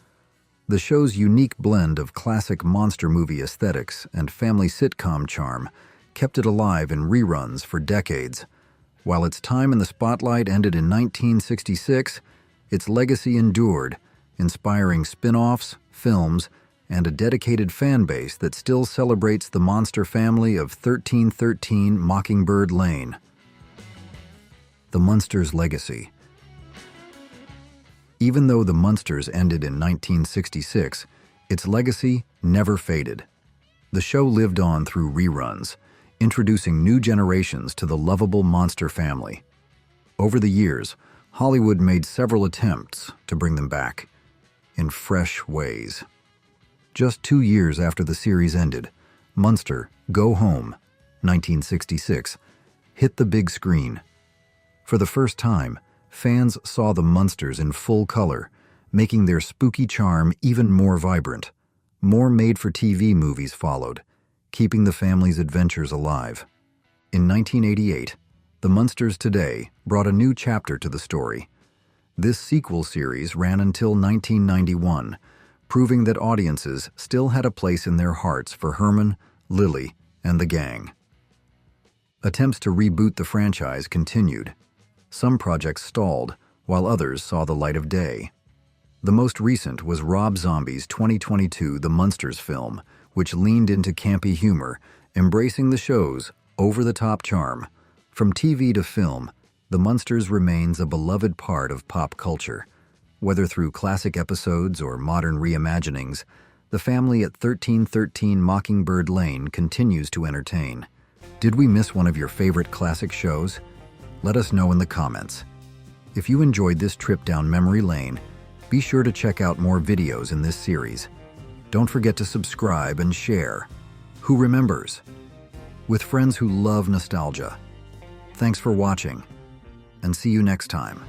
The show's unique blend of classic monster movie aesthetics and family sitcom charm kept it alive in reruns for decades. While its time in the spotlight ended in 1966, its legacy endured, inspiring spin-offs, films, and a dedicated fan base that still celebrates the monster family of 1313 Mockingbird Lane. The Munsters' legacy. Even though The Munsters ended in 1966, its legacy never faded. The show lived on through reruns, introducing new generations to the lovable monster family. Over the years, Hollywood made several attempts to bring them back, in fresh ways. Just 2 years after the series ended, Munster Go Home, 1966, hit the big screen. For the first time, fans saw the Munsters in full color, making their spooky charm even more vibrant. More made-for-TV movies followed, keeping the family's adventures alive. In 1988, The Munsters Today brought a new chapter to the story. This sequel series ran until 1991, proving that audiences still had a place in their hearts for Herman, Lily, and the gang. Attempts to reboot the franchise continued. Some projects stalled, while others saw the light of day. The most recent was Rob Zombie's 2022 The Munsters film, which leaned into campy humor, embracing the show's over-the-top charm. From TV to film, The Munsters remains a beloved part of pop culture. Whether through classic episodes or modern reimaginings, the family at 1313 Mockingbird Lane continues to entertain. Did we miss one of your favorite classic shows? Let us know in the comments. If you enjoyed this trip down memory lane, be sure to check out more videos in this series. Don't forget to subscribe and share. Who remembers? With friends who love nostalgia. Thanks for watching, and see you next time.